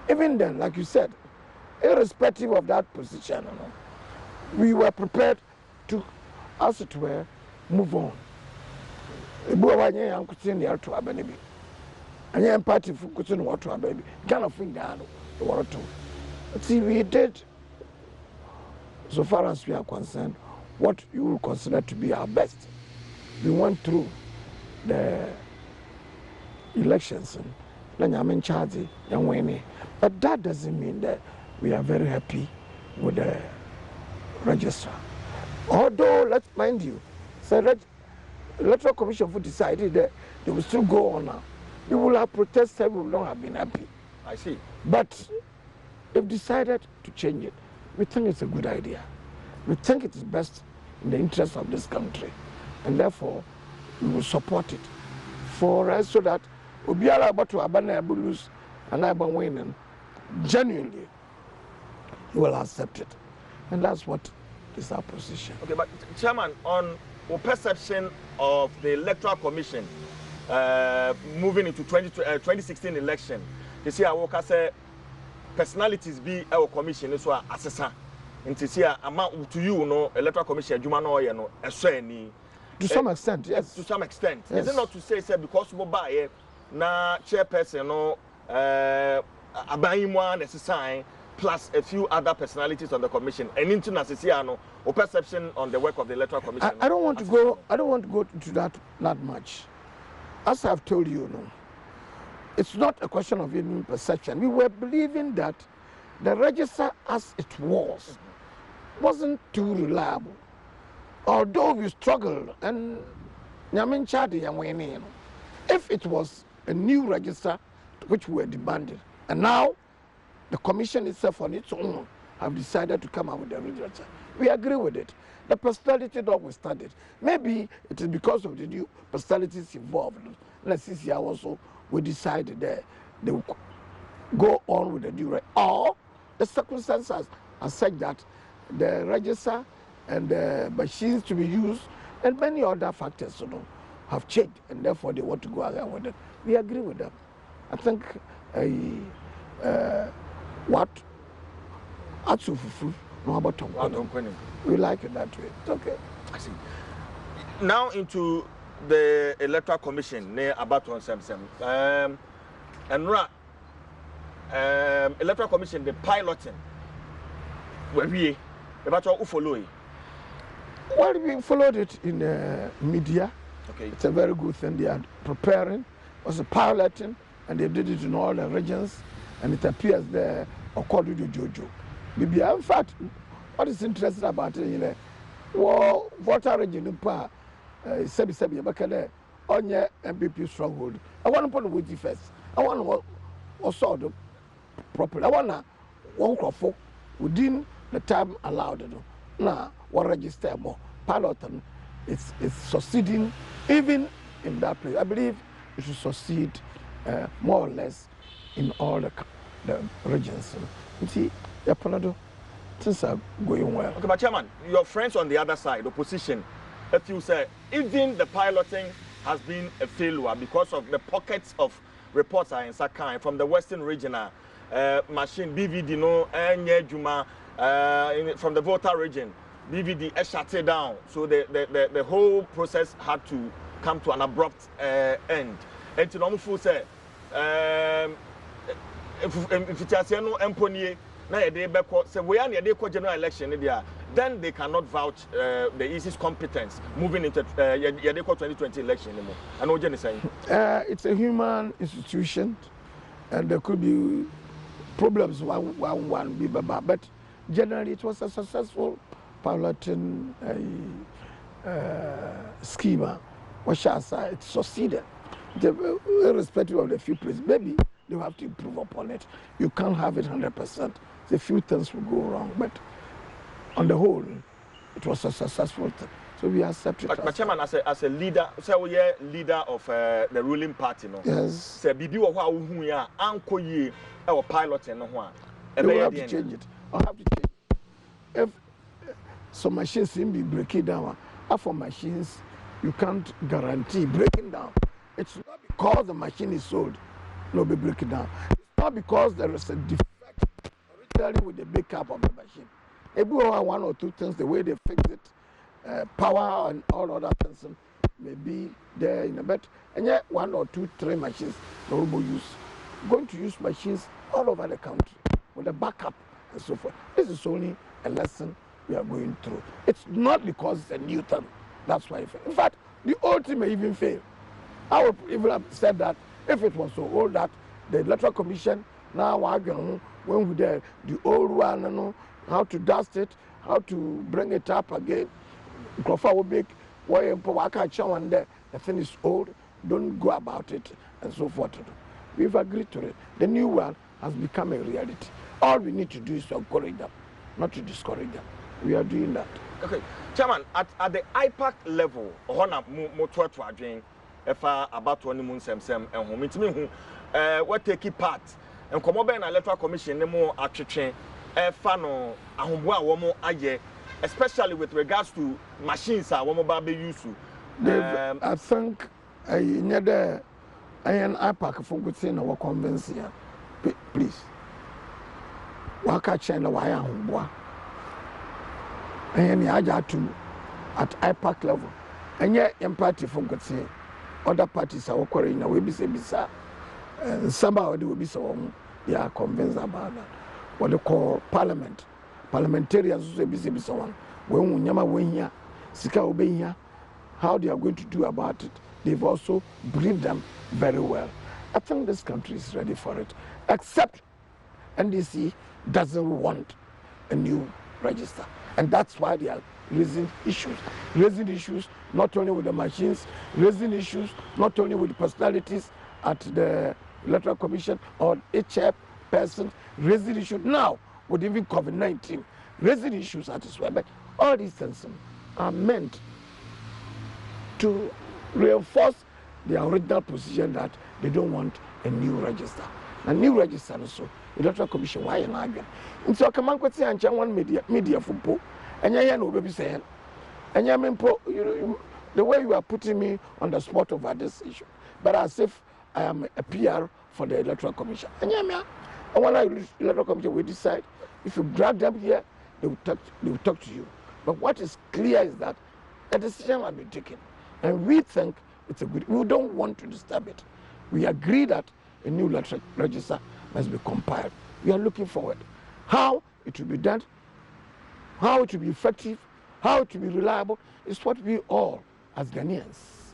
even then, like you said, irrespective of that position, we were prepared to, as it were, move on. And yeah, party for cutting water, baby. Kind of thing down the water too. See, we did, so far as we are concerned, what you will consider to be our best. We went through the elections and I'm in charge, but that doesn't mean that we are very happy with the register. Although, let's mind you, the Electoral Commission for decided that they will still go on now. We will have protested, we will not have been happy. I see. But if decided to change it, we think it's a good idea. We think it is best in the interest of this country. And therefore, we will support it for us so that we'll be able to abandon lose and I winning. Genuinely, we will accept it. And that's what is our position. Okay, but Chairman, on your perception of the Electoral Commission moving into 2016 election, you see, I work as a personalities be our commission is what assessor. And to see amount to you, no Electoral Commission, Jumano, no, a shiny. To some extent, yes. To some extent. Yes. Is it not to say because we buy na chairperson, no, Abayimwa necessary, plus a few other personalities on the commission, and into Nasisiano, or perception on the work of the Electoral Commission. I don't want to go. I don't want to go into that much. As I've told you, no, it's not a question of even perception. We were believing that the register as it wasn't too reliable. Although we struggled, and if it was a new register which we were demanding, and now the commission itself on its own have decided to come out with the register, we agree with it. The personality notwithstanding, maybe it is because of the new personalities involved. Let's see, also we decided that they will go on with the new register, or the circumstances are such that the register and the machines to be used and many other factors, have changed, and therefore they want to go ahead with it. We agree with them. I think what Atsufufu, no about we like it that way. It's okay. I see. Now into the Electoral Commission near about 177. Electoral Commission, the piloting. Where we about to follow it. Well, we followed it in media. Okay. It's a very good thing. They are preparing, also piloting, and they did it in all the regions. And it appears there, according to Jojo. Maybe, in fact, what is interesting about it, voter region, Sebi, on your MPP stronghold. I want to put the witty first. I want to also the properly. I want to one crop within the time allowed. Now, what register more? Piloting, it's succeeding even in that place. I believe it should succeed more or less in all the regions. You see, things are going well. Okay, but Chairman, your friends on the other side, opposition, if you say even the piloting has been a failure because of the pockets of reports are in Sakai from the Western regional machine BVD no Juma from the voter region BVD shut it down, so the whole process had to come to an abrupt end. And to normal food say if it has no employee na they back say we are near the general election then they cannot vouch the EC's competence moving into 2020 election anymore. I know Jenny saying it's a human institution and there could be problems one be but generally it was a successful piloting schema which has it succeeded. Irrespective of the few places, maybe they have to improve upon it. You can't have it 100%. A few things will go wrong, but on the whole, it was a successful So we accept it. But Chairman, as a leader, so we are leader of the ruling party, no? Yes. Say bibi wo ho who ya anko ye e wo pilot no ho a. They have to change it. I have to change it. If some machines seem to be breaking down, for machines, you can't guarantee breaking down. It's not because the machine is sold, no be breaking down. It's not because there is a defect originally with the backup of the machine. Maybe one or two things, the way they fix it, power and all other things may be there in a bit. And yet 1 or 2, 3 machines they will use. Going to use machines all over the country with a backup and so forth. This is only a lesson we are going through. It's not because it's a new thing. That's why it failed. In fact, the old thing may even fail. I would even have said that if it was so old that the Electoral Commission now when we there, the old one, you know, how to dust it, how to bring it up again. Will make the thing is old, don't go about it, and so forth. We've agreed to it. The new one has become a reality. All we need to do is to encourage them, not to discourage them. We are doing that. Okay, Chairman, at the IPAC level, Hona Motor to Adrian, if about 20 months, and home, it's me who what take part and come over an Electoral Commission, no more attraction, fano, ahumwa, womo aye, especially with regards to machines, womo baby use. I think I never an IPAC for good thing or convince here. Please. Waka China, why am and I to at IPAC level. And yet, in party for good say, other parties are working away, be bizarre. And somehow they will be so they are convinced about that. What they call parliament. Parliamentarians will be someone. When we never win here, Sika obey here, how they are going to do about it. They've also briefed them very well. I think this country is ready for it, except NDC doesn't want a new register. And that's why they are raising issues. Raising issues not only with the machines, raising issues not only with the personalities at the Electoral Commission or HF person, raising issues now with even COVID-19, raising issues at this web. All these things are meant to reinforce their original position that they don't want a new register. A new register also, Electoral Commission, why an argument? And so I come and say, and one media football, and I know baby saying, and I mean, the way you are putting me on the spot over this issue, but as if I am a PR for the Electoral Commission. And when I Electoral Commission will decide, if you drag them here, they will talk to you. But what is clear is that a decision will be taken. And we think it's a good, we don't want to disturb it. We agree that a new register must be compiled. We are looking forward. How it will be done, how it will be effective, how it will be reliable, is what we all, as Ghanaians,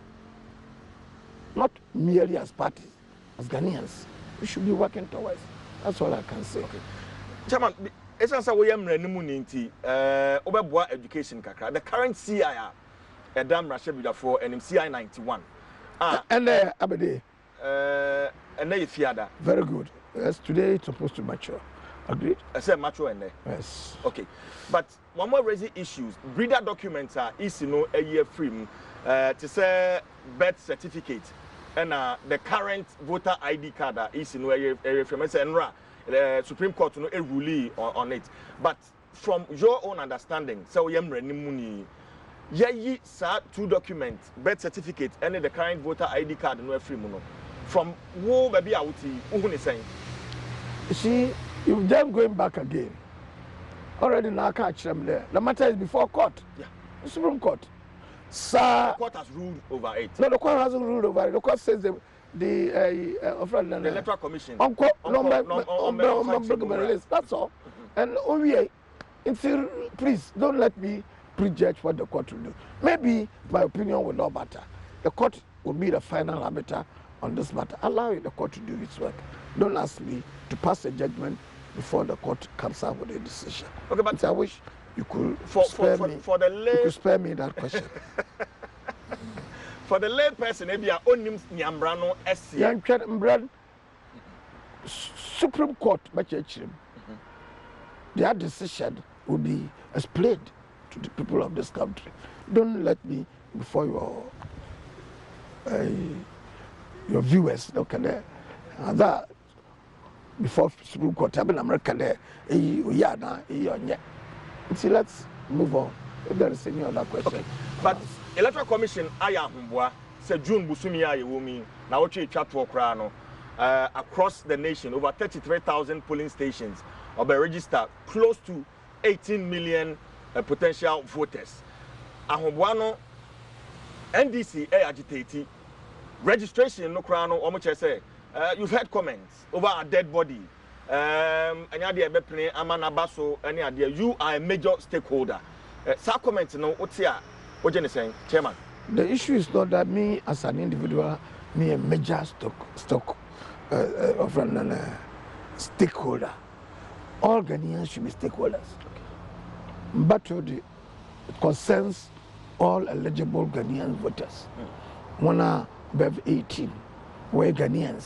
not merely as parties, as Ghanaians, we should be working towards. That's all I can say. Okay. Chairman, it's also we are running over education kakra. The current CIR, Adom for and CI 91. And Abede. And they fear. Very good. Yes, today it's supposed to mature. Agreed? I said mature and yes. Okay. But one more raising issues. Breeder documents are easy a year free to say birth certificate and the current voter ID card is a year free. The Supreme Court a ruling on it. But from your own understanding, so you are sir 2 documents, birth certificate and the current voter ID card no free from who baby out who is saying. See, if them going back again, already now catch them there. The matter is before court. Yeah. The Supreme Court. Sir, the court has ruled over it. No, the court hasn't ruled over it. The court says the Electoral Commission. That's all. And please don't let me prejudge what the court will do. Maybe my opinion will not matter. The court will be the final arbiter on this matter. Allow the court to do its work. Don't ask me to pass a judgment before the court comes out with a decision. Okay, but I wish you could spare me that question. For the lay person, maybe our own names Nyambrano SC. Supreme Court, their decision will be explained to the people of this country. Don't let me, before your viewers, okay, there, that before Supreme Court, I'm in America there, see, let's move on. If there is any other question. Okay. But Electoral Commission, Ayahumbwa, said June Busumi Ayewumi, Nnawotwe Chatwo Krano, across the nation, over 33,000 polling stations, or by register close to 18 million potential voters. Ahumbwano, NDC, agitated registration, no krano, omuche say, you've heard comments over a dead body. You are a major stakeholder. Some comments, no, what's here? What you saying, Chairman? The issue is not that me as an individual, me a major stakeholder. All Ghanaians should be stakeholders. But it concerns all eligible Ghanaian voters. When I have 18, we're Ghanaians.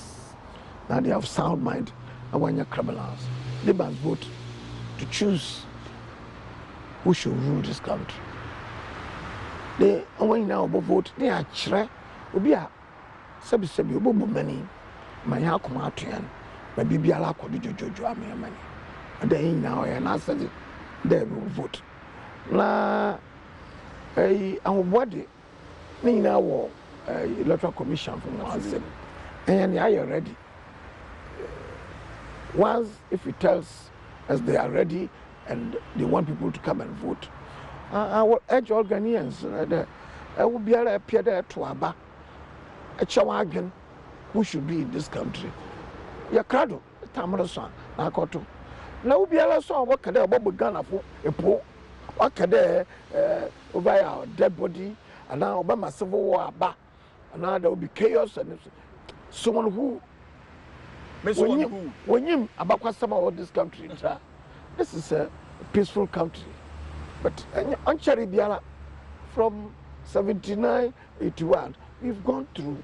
Now they have sound mind. And when you're criminals, they must vote to choose who should rule this country. They, when now vote, they are chere. Obi a sabi obo mani. Manya kuma atuan. But bibi ala ko jojo amani. And then now I said they will vote. Na body ni na wo electoral commission from one seven. And are you ready? Once, if he tells us they are ready and they want people to come and vote, I will urge all Ghanaians. I will be able to appear there to Aba, a Chawagan, who should be in this country. Yakrado, Tamarasan, Nakoto. Now be able to work at Bob Ghana for a poor, what can there over our dead body, and now Obama Civil War Aba, and now there will be chaos and someone who. When you about some of this country, this is a peaceful country. But on Biala, from 79, 81, we've gone through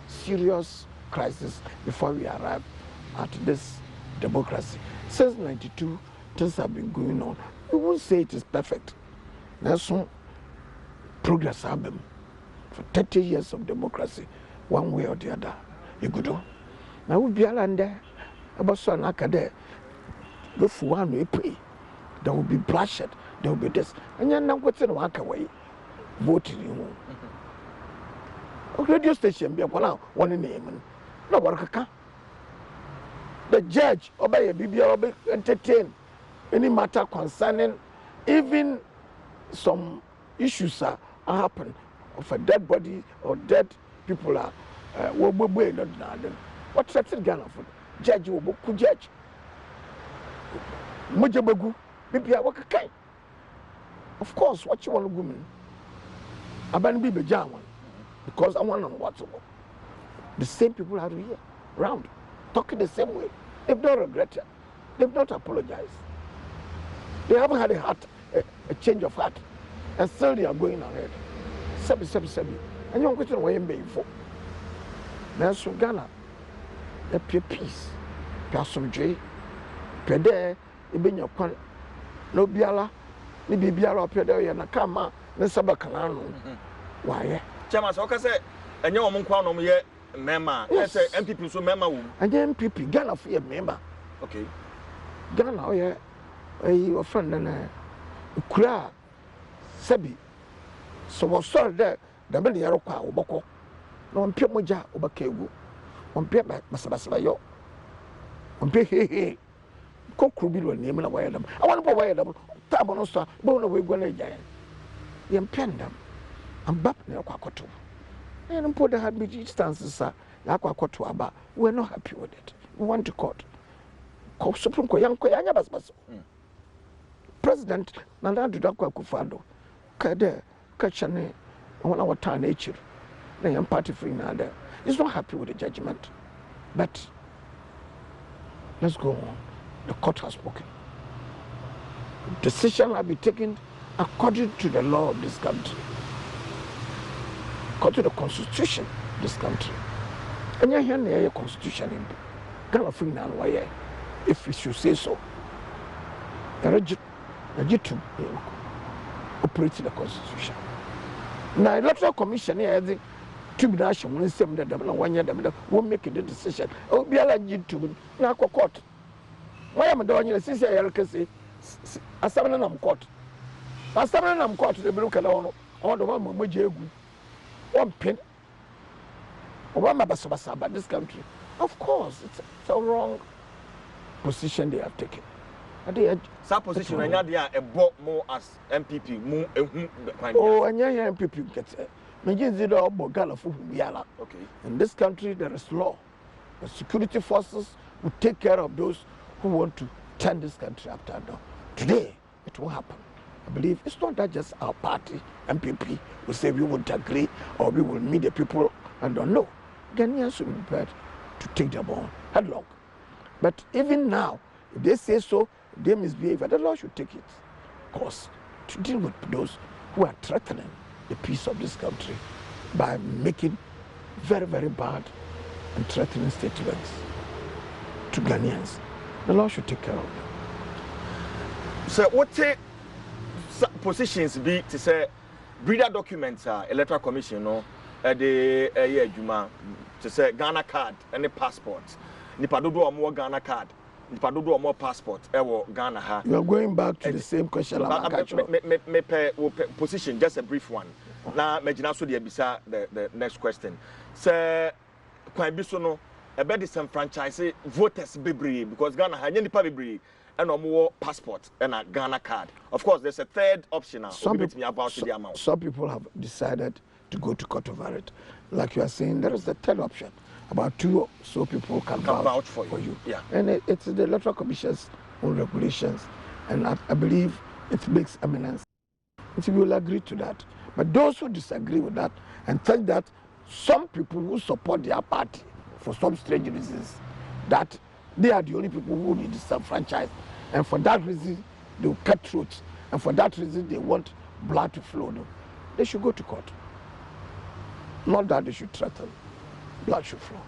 serious crisis before we arrive at this democracy. Since 92, things have been going on. We won't say it is perfect. There's some progress happened for 30 years of democracy, one way or the other. You could do. Now we be there about so there. Before one we pray, there will be bloodshed, there will be this. And you're not going to walk away voting you. Radio station be one name. No work. The judge obey a BBI entertain any matter concerning even some issues are happen of a dead body or dead people are what settled Ghana for? Judge will book judge. Mujabagu, maybe I work a kind. Of course, what you want a woman? Aban be German because I want on what's about. The same people are here, round, talking the same way. They've not regretted, they've not apologized. They haven't had a change of heart, and still they are going ahead. Sebi. And you don't question why you're paying for. Now, so Ghana. A peace, Passomjay, Pede, Ibin Kwan, no Biala, ni Biala, Pede, and a Kama, Nesabacano. Why? Chairman, so can say, and your Monquano yet, Mema, yes, MPP, so Mema, and then MPP, Ghana for your member. Okay. Ghana, oh, yeah, your friend and Kura, Sebi. So was sorry there, the Belly Aroka, Obako, no one Pimoja, Obakewu. On paper, Masabasla yo. On pay, hey, Cockrubil name and away them. I want to away them. Tabonosa, bone away when I giant. The impendum. And Bap Nelquacoto. And put the habit instances, sir, Aquacoto Aba. We're not happy with it. We want to court. Cop Supreme Koyanko Basbas. President Nana Dudakwa Kufado. Kade, Kachane, on our town nature. They am party free now there. He's not happy with the judgment, but let's go on. The court has spoken. Decision will be taken according to the law of this country, according to the constitution of this country. And you're hearing the constitution in Ghana free now, if we should say so. The legitimate operating the constitution. Now, electoral commission here, the tribunal will say that the 1 year won't make the decision. Oh, be allowed to now court. Why am I doing this? Since I can say, as someone on court. As someone on court, the broken on the one with one pin. Obama Basabasa about this country. Of course, it's a wrong position they have taken. That position, and they are a bought more as MPP, more. Oh, and yeah, MPP gets it. Okay. In this country, there is law. The security forces will take care of those who want to turn this country upside down. Today, it won't happen. I believe it's not that just our party, MPP, will say we won't agree or we will meet the people and don't know. Ghanaians should be prepared to take them on headlong. But even now, if they say so, they misbehave, the law should take it. Of course, to deal with those who are threatening the peace of this country by making very, very bad and threatening statements to Ghanaians. The law should take care of them. So what positions be to say breeder documents electoral commission no the Juma to say Ghana card and the passport. Nipa dodo or more Ghana card. Nipa dodo or more passport Ghana ha. You are going back to the same question. Me position, just a brief one. Now imagine so the next question. So quite be so no about this franchise voters bebree because Ghana ha nipa bebree and more passport and a Ghana card. Of course, there's a third option now. Some people have decided to go to court over it. Like you are saying, there is the third option. About 2 or so people can vouch for you. Yeah. And it's the Electoral Commission's own regulations. And I believe it makes eminence. And we will agree to that. But those who disagree with that and think that some people who support their party for some strange reasons, that they are the only people who need this franchise. And for that reason, they will cut throats. And for that reason, they want blood to flow. They should go to court. Not that they should threaten. Blood should flow.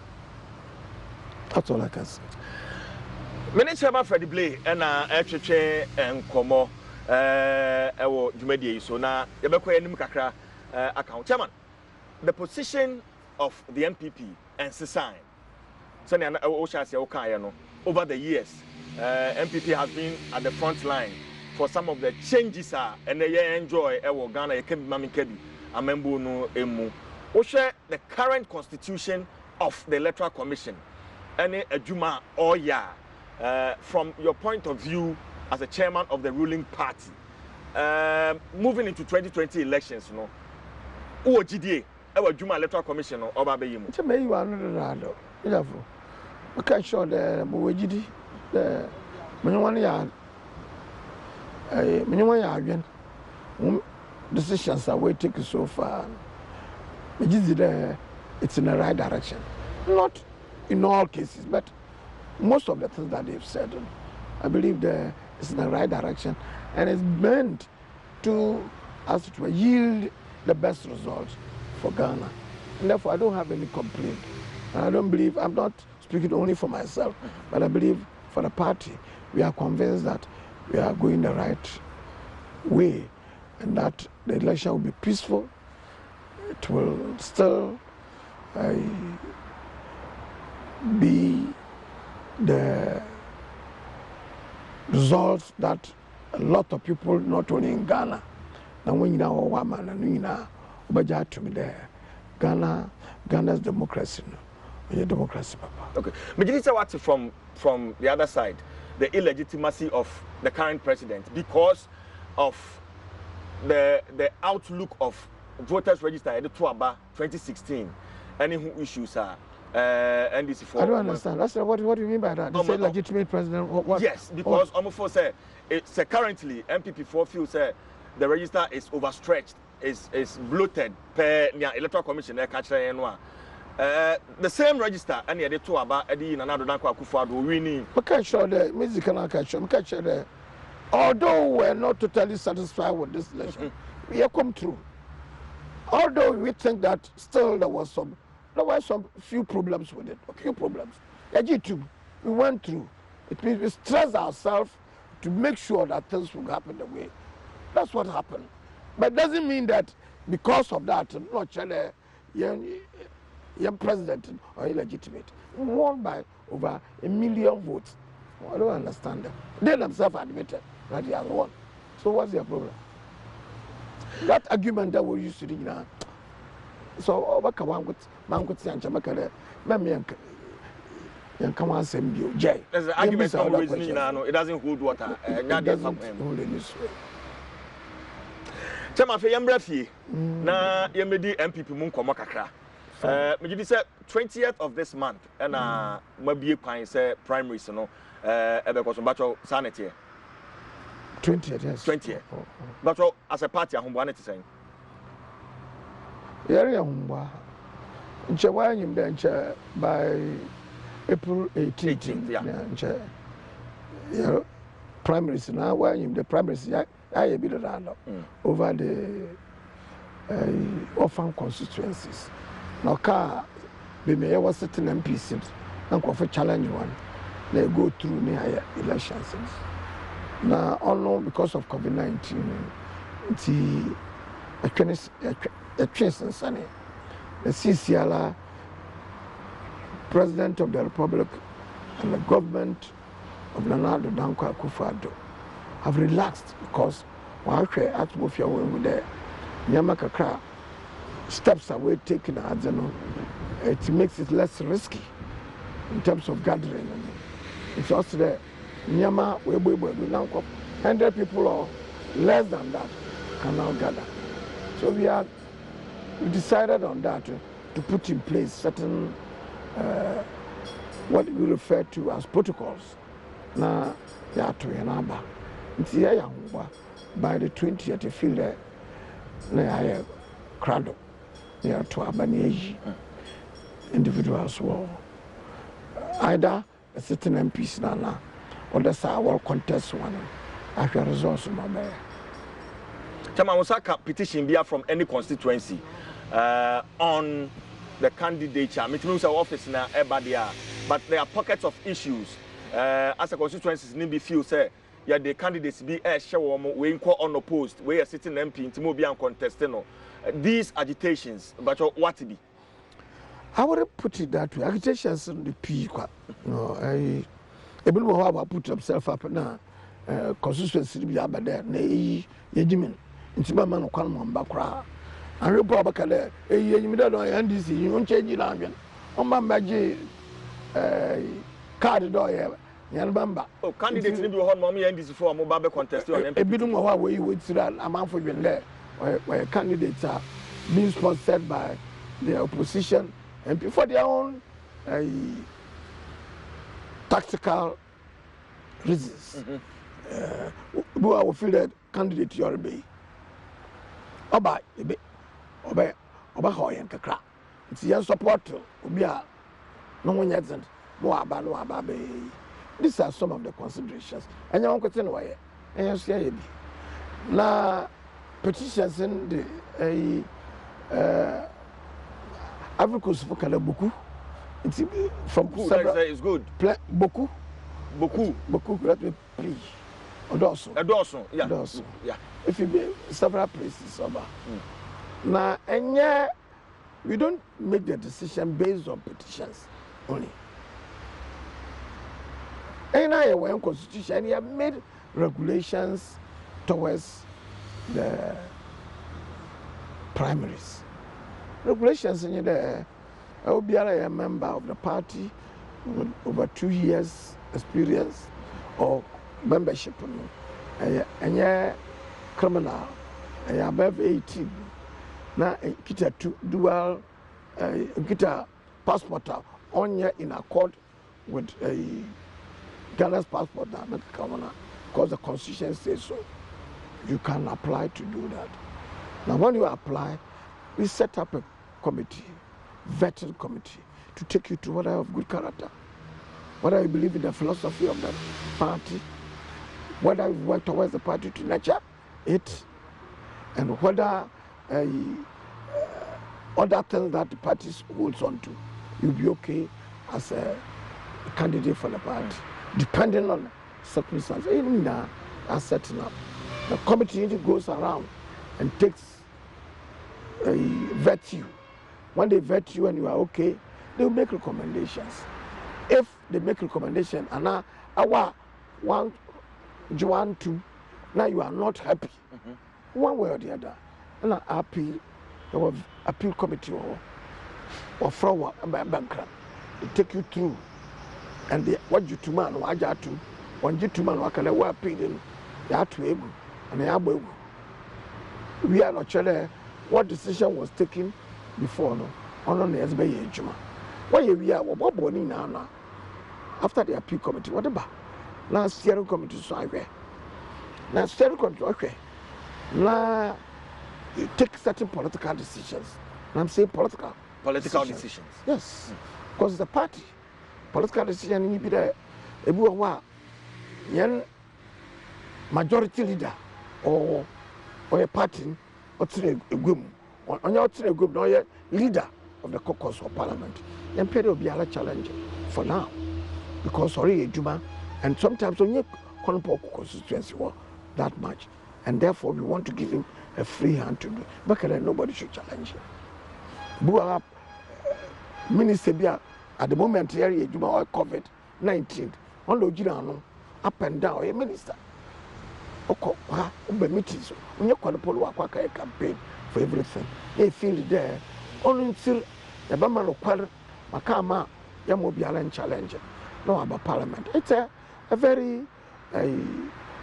That's all I can say. Many chairman Freddie Blay and Echeche and Komo Jumedi so now Yabeko Kakra account. Chairman, the position of the MPP and Sesai over the years, MPP has been at the front line for some of the changes and they enjoy Ghana Mami Kebi Amembu no Emu. The current constitution of the Electoral Commission and Juma or from your point of view as a chairman of the ruling party, moving into 2020 elections, GDA, Juma Electoral Commission or Babayim. It's a may you are okay, sure the Mowagidi, the Minuania again. Decisions are we taken so far. It's in the right direction. Not in all cases, but most of the things that they've said, I believe it's in the right direction and it's meant to, as it were, yield the best results for Ghana. And therefore, I don't have any complaint. And I don't believe, I'm not speaking only for myself, but I believe for the party, we are convinced that we are going the right way and that the election will be peaceful. It will still be the results that a lot of people, not only in Ghana, and when you know woman and you know, but to be there, Ghana's democracy, democracy, Papa. Okay, but you say what from the other side, the illegitimacy of the current president because of the outlook of voters registered at the 2016. Any issues are NDC for. I don't understand. That's what do you mean by that? You say legitimate president? What? Yes, because almost say it's currently MPP4 feels say the register is overstretched, is bloated per electoral commission. The same register and the two about Eddie and another Danko Akufo-Addo winning. Okay, sure. The music can catch. Although we're not totally satisfied with this election, we have come through. Although we think that still there were some few problems with it. Few problems. We went through. It means we stressed ourselves to make sure that things will happen the way. That's what happened. But doesn't mean that because of that, not Chile, young president or illegitimate, won by over 1 million votes. I don't understand that. They themselves admitted that they have won. So what's their problem? That argument that we used to do now. So what can one could say and Jamaica, and come on, send you, Jay. There's an argument for reasoning, it doesn't hold water. It doesn't hold any sway. Chama fe yambra fie na yemedi MPP mu nkomo kakra. Me gidi say 20th of this month and mabie kwan say primaries no ebe ko so bacho sanete 20th, yes. 20th. Bacho as a party ahombo na te say. Yere ahombo. Nche wanyim de nche by April 18th. Yeah. Nche primaries now wanyim the primaries I be around over the orphan constituencies. Now, car be me was sitting MPs and for challenge one. They go through near elections. Now, all because of COVID-19, the Trinity Sunny, the CCLA, President of the Republic, and the government of Nnawotwe Dankwa Akufo-Addo have relaxed because while we are at Mofia with the Nyamakakra steps away taken it makes it less risky in terms of gathering. It's also the Nyama we 100 people or less than that can now gather. So we decided on that to put in place certain what we refer to as protocols. Now they are to Yanaba. By the 20th, you feel that I crowd near to Abani individuals were either a certain MPs now or the our contest one. I can resource my bear. Chama Osaka petition be from any constituency on the candidature. It means our office now, but there are pockets of issues as a constituency need be few say. Yeah, the candidates be show we unopposed, we are sitting MP into be uncontested. These agitations, but what to be? I would put it that way. Agitations in the P. No, I put himself up now. Consistency be up there. Nay, Yejimin. Into my man of Kalman Bakra. And report back there. You don't NDC, you won't change it. On my magic card door. Oh, candidates need to hold mommy and this for a mobile contest. A bit more way with that amount for you there, where candidates are being sponsored by the opposition and for their own tactical reasons. Who I will feel that candidate you'll be. Oba, Hoyan Kakra. It's your support to be a no one yet. No, these are some of the considerations. And you want to question why? And you say, now petitions in the Africa's for Kalabuku. It's from several. It's good. Boku. Let me please. Adom, yeah. Adom, yeah. If you be several places over. Now, and yeah, we don't make the decision based on petitions only. And I went constitution and he have made regulations towards the primaries. Regulations in there. I will be a member of the party with over 2 years experience or membership. And yeah, criminal. And above 18. Now, kita dual, kita passport on you in accord with a Ghana's passport that because the constitution says so. You can apply to do that. Now, when you apply, we set up a committee, vetting committee, to take you to whether you have good character, whether you believe in the philosophy of the party, whether you work towards the party to nurture it, and whether other things that the party holds on to, you'll be okay as a candidate for the party. Depending on circumstances, even now, are setting up. The committee goes around and vet you. When they vet you and you are okay, they will make recommendations. If they make recommendation and now our 1, 2, now you are not happy, one way or the other, and I appeal, there was appeal committee or from bankrupt, they take you through, and they what you to man, what you to, when you to man, what can I appeal, you have to able, and they are able. We are not sure what decision was taken before no, on the SBA Juma. Why we are what born now? After the appeal committee, what about now steering committee so I wear. Now steering committee okay. Now you take certain political decisions. And I'm saying political decisions. Yes. Because the party political decision you be there a majority leader or a party or a group on your group or a leader of the caucus or parliament. Then period will be a challenge for now. Because sorry, Juma, and sometimes when you constituency that much, and therefore we want to give him a free hand to do. But nobody should challenge him. Buara Minister at the moment here, Juma or COVID-19 on the Girano up and down a minister. Meetings when you call the Polo campaign for everything. They feel there only until the Bama of Makama Yamobialan challenge. No, about parliament. It's a very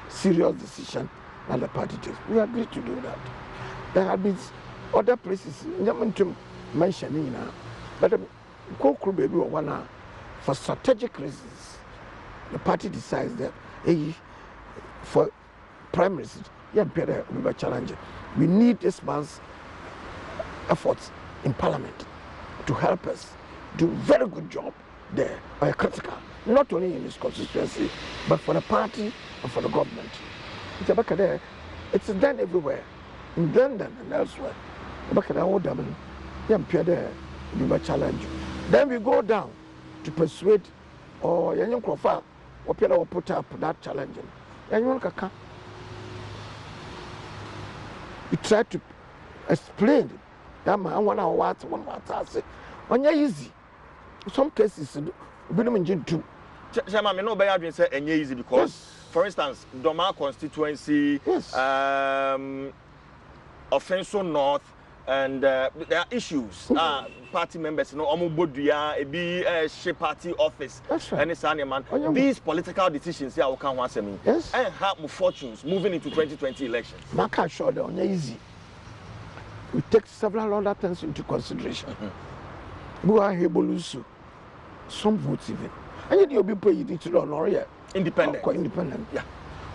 serious decision that the party takes. We agree to do that. There have been other places, I'm to mention but baby one for strategic reasons. The party decides that for primaries, we are challenging. We need this man's efforts in parliament to help us do a very good job there, or critical. Not only in this constituency, but for the party and for the government. It's done everywhere, in London and elsewhere. Challenge. Then we go down to persuade or young Krofa or Pierre put up that challenge. We try to explain that man 1 hour what 1 hour. When you're easy, some cases. Chairman, me no be adwin say enye easy because for instance, Doma constituency, Offenso North, and there are issues. Party members, omo bodua, she party office, and it's man. These political decisions here will come once a minute. Yes. And have more fortunes moving into 2020 elections. Maka sure they are easy. We take several other things into consideration. Some votes even. And you'll be paid to know independent. Independent. Yeah.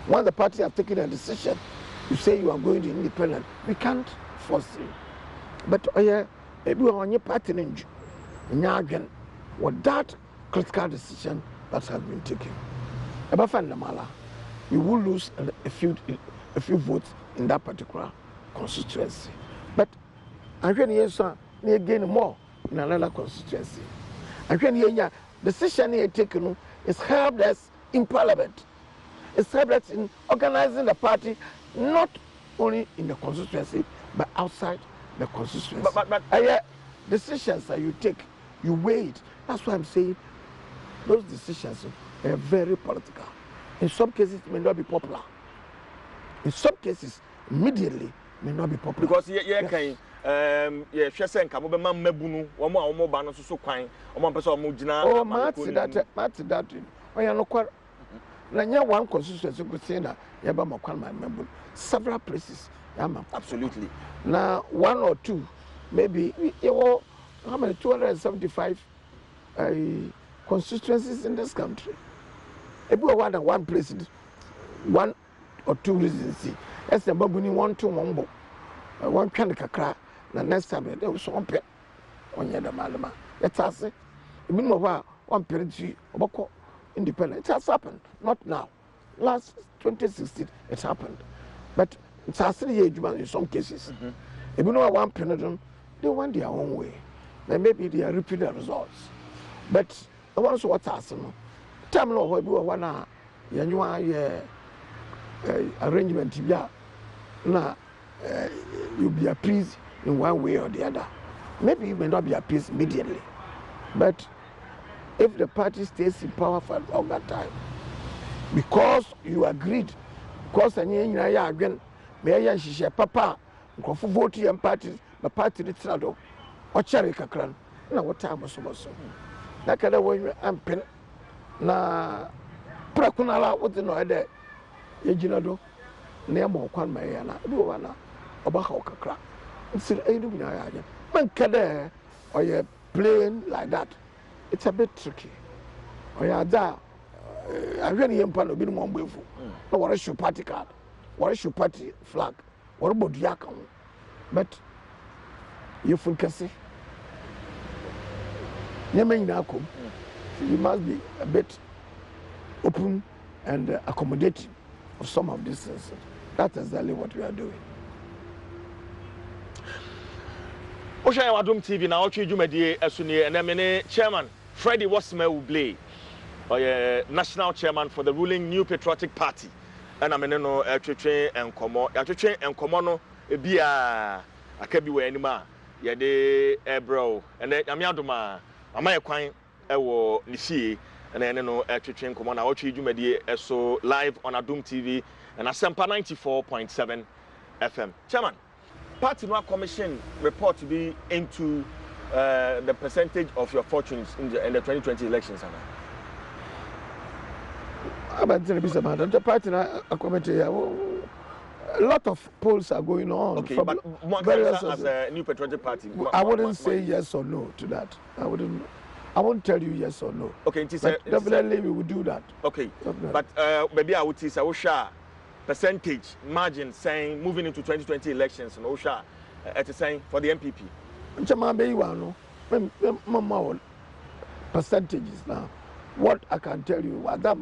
Once the party have taken a decision, you say you are going to independent. We can't force you. But maybe on your party in with that critical decision that has been taken. About Mala, we will lose a few votes in that particular constituency. But I'm going to gain more in another constituency. And when the decision here taken is helped us in parliament. It's helped us in organizing the party, not only in the constituency, but outside the constituency. But decisions that you take, you weigh it. That's why I'm saying those decisions are very political. In some cases, it may not be popular. In some cases, immediately, may not be popular. Because Shesen Kamobe man mebunu, omo ba no so kwan, omo pese omo gina. Oh, Marty that. Oh, ya no kwa. Na nya one constituency go say na ya ba makwan my member. Several places. Absolutely. Now 1 or 2, maybe you how many 275 constituencies in this country. If we want one place, 1 or 2 reasons. As the babuni 1 2 1 one kind of kakra. The next time they will swamp it on the Malama. Let's ask it. You mean, one period, independent. It has happened, not now. Last 2016, it happened. But it's a 3 age in some cases. If you know one period, they went their own way. Then maybe they are repeating the results. But the ones what's happening, tell me what you want arrangement. Now, you'll be appeased in one way or the other. Maybe you may not be appeased immediately, but if the party stays in power for a longer time, because you agreed, because again, may papa, vote your party, the party trado, or cherry kakran. Now what time was so? That kind of way I'm pen. Na prakunala what no ede yejinado na mo kwan mai na do wana oba ka kakra nsi edu bi na ya man kada or you playing like that, it's a bit tricky. Or you da I really am part of being one way. No, what is your party card? What is your party flag? What about the account? But you focus. You must be a bit open and accommodating of some of these things. That's exactly what we are doing. Adom TV na Nnawotwe Dwumadie Asuni and MNA Chairman Freddie Wasme Uble, National Chairman for the ruling New Patriotic Party. And I'm no Twetwe enkomo no ebia akabi we anima ye de ebro and I'm Adoma amaye kwan ewo nifie and no Twetwe enkomo na Nnawotwe Dwumadie eso live on Adom TV and Asempa 94.7 FM. Chairman, Party Noir Commission report to be into the percentage of your fortunes in the 2020 elections. The party committee, a lot of polls are going on. Okay, but as a New Patriotic Party, I wouldn't say yes or no to that. I won't tell you yes or no. Okay, definitely we will do that. Okay, definitely. But maybe I would say percentage margin saying moving into 2020 elections and OSHA at the saying for the MPP. Percentages now. What I can tell you, what that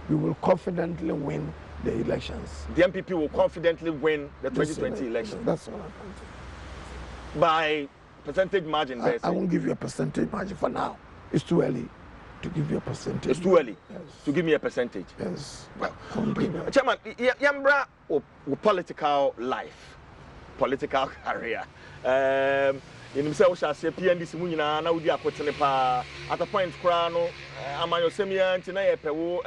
we will confidently win the elections. The MPP will confidently win the 2020 elections. That's what I can tell you. By percentage margin, I won't give you a percentage margin for now. It's too early to give you a percentage. It's too early to give me a percentage. Yes. Well, Chairman, Yambra political life, political career. In himself, shall say PNDC Munina, now we are putting a at a point, Crano, Amayo Semia, and Tinae Pewo,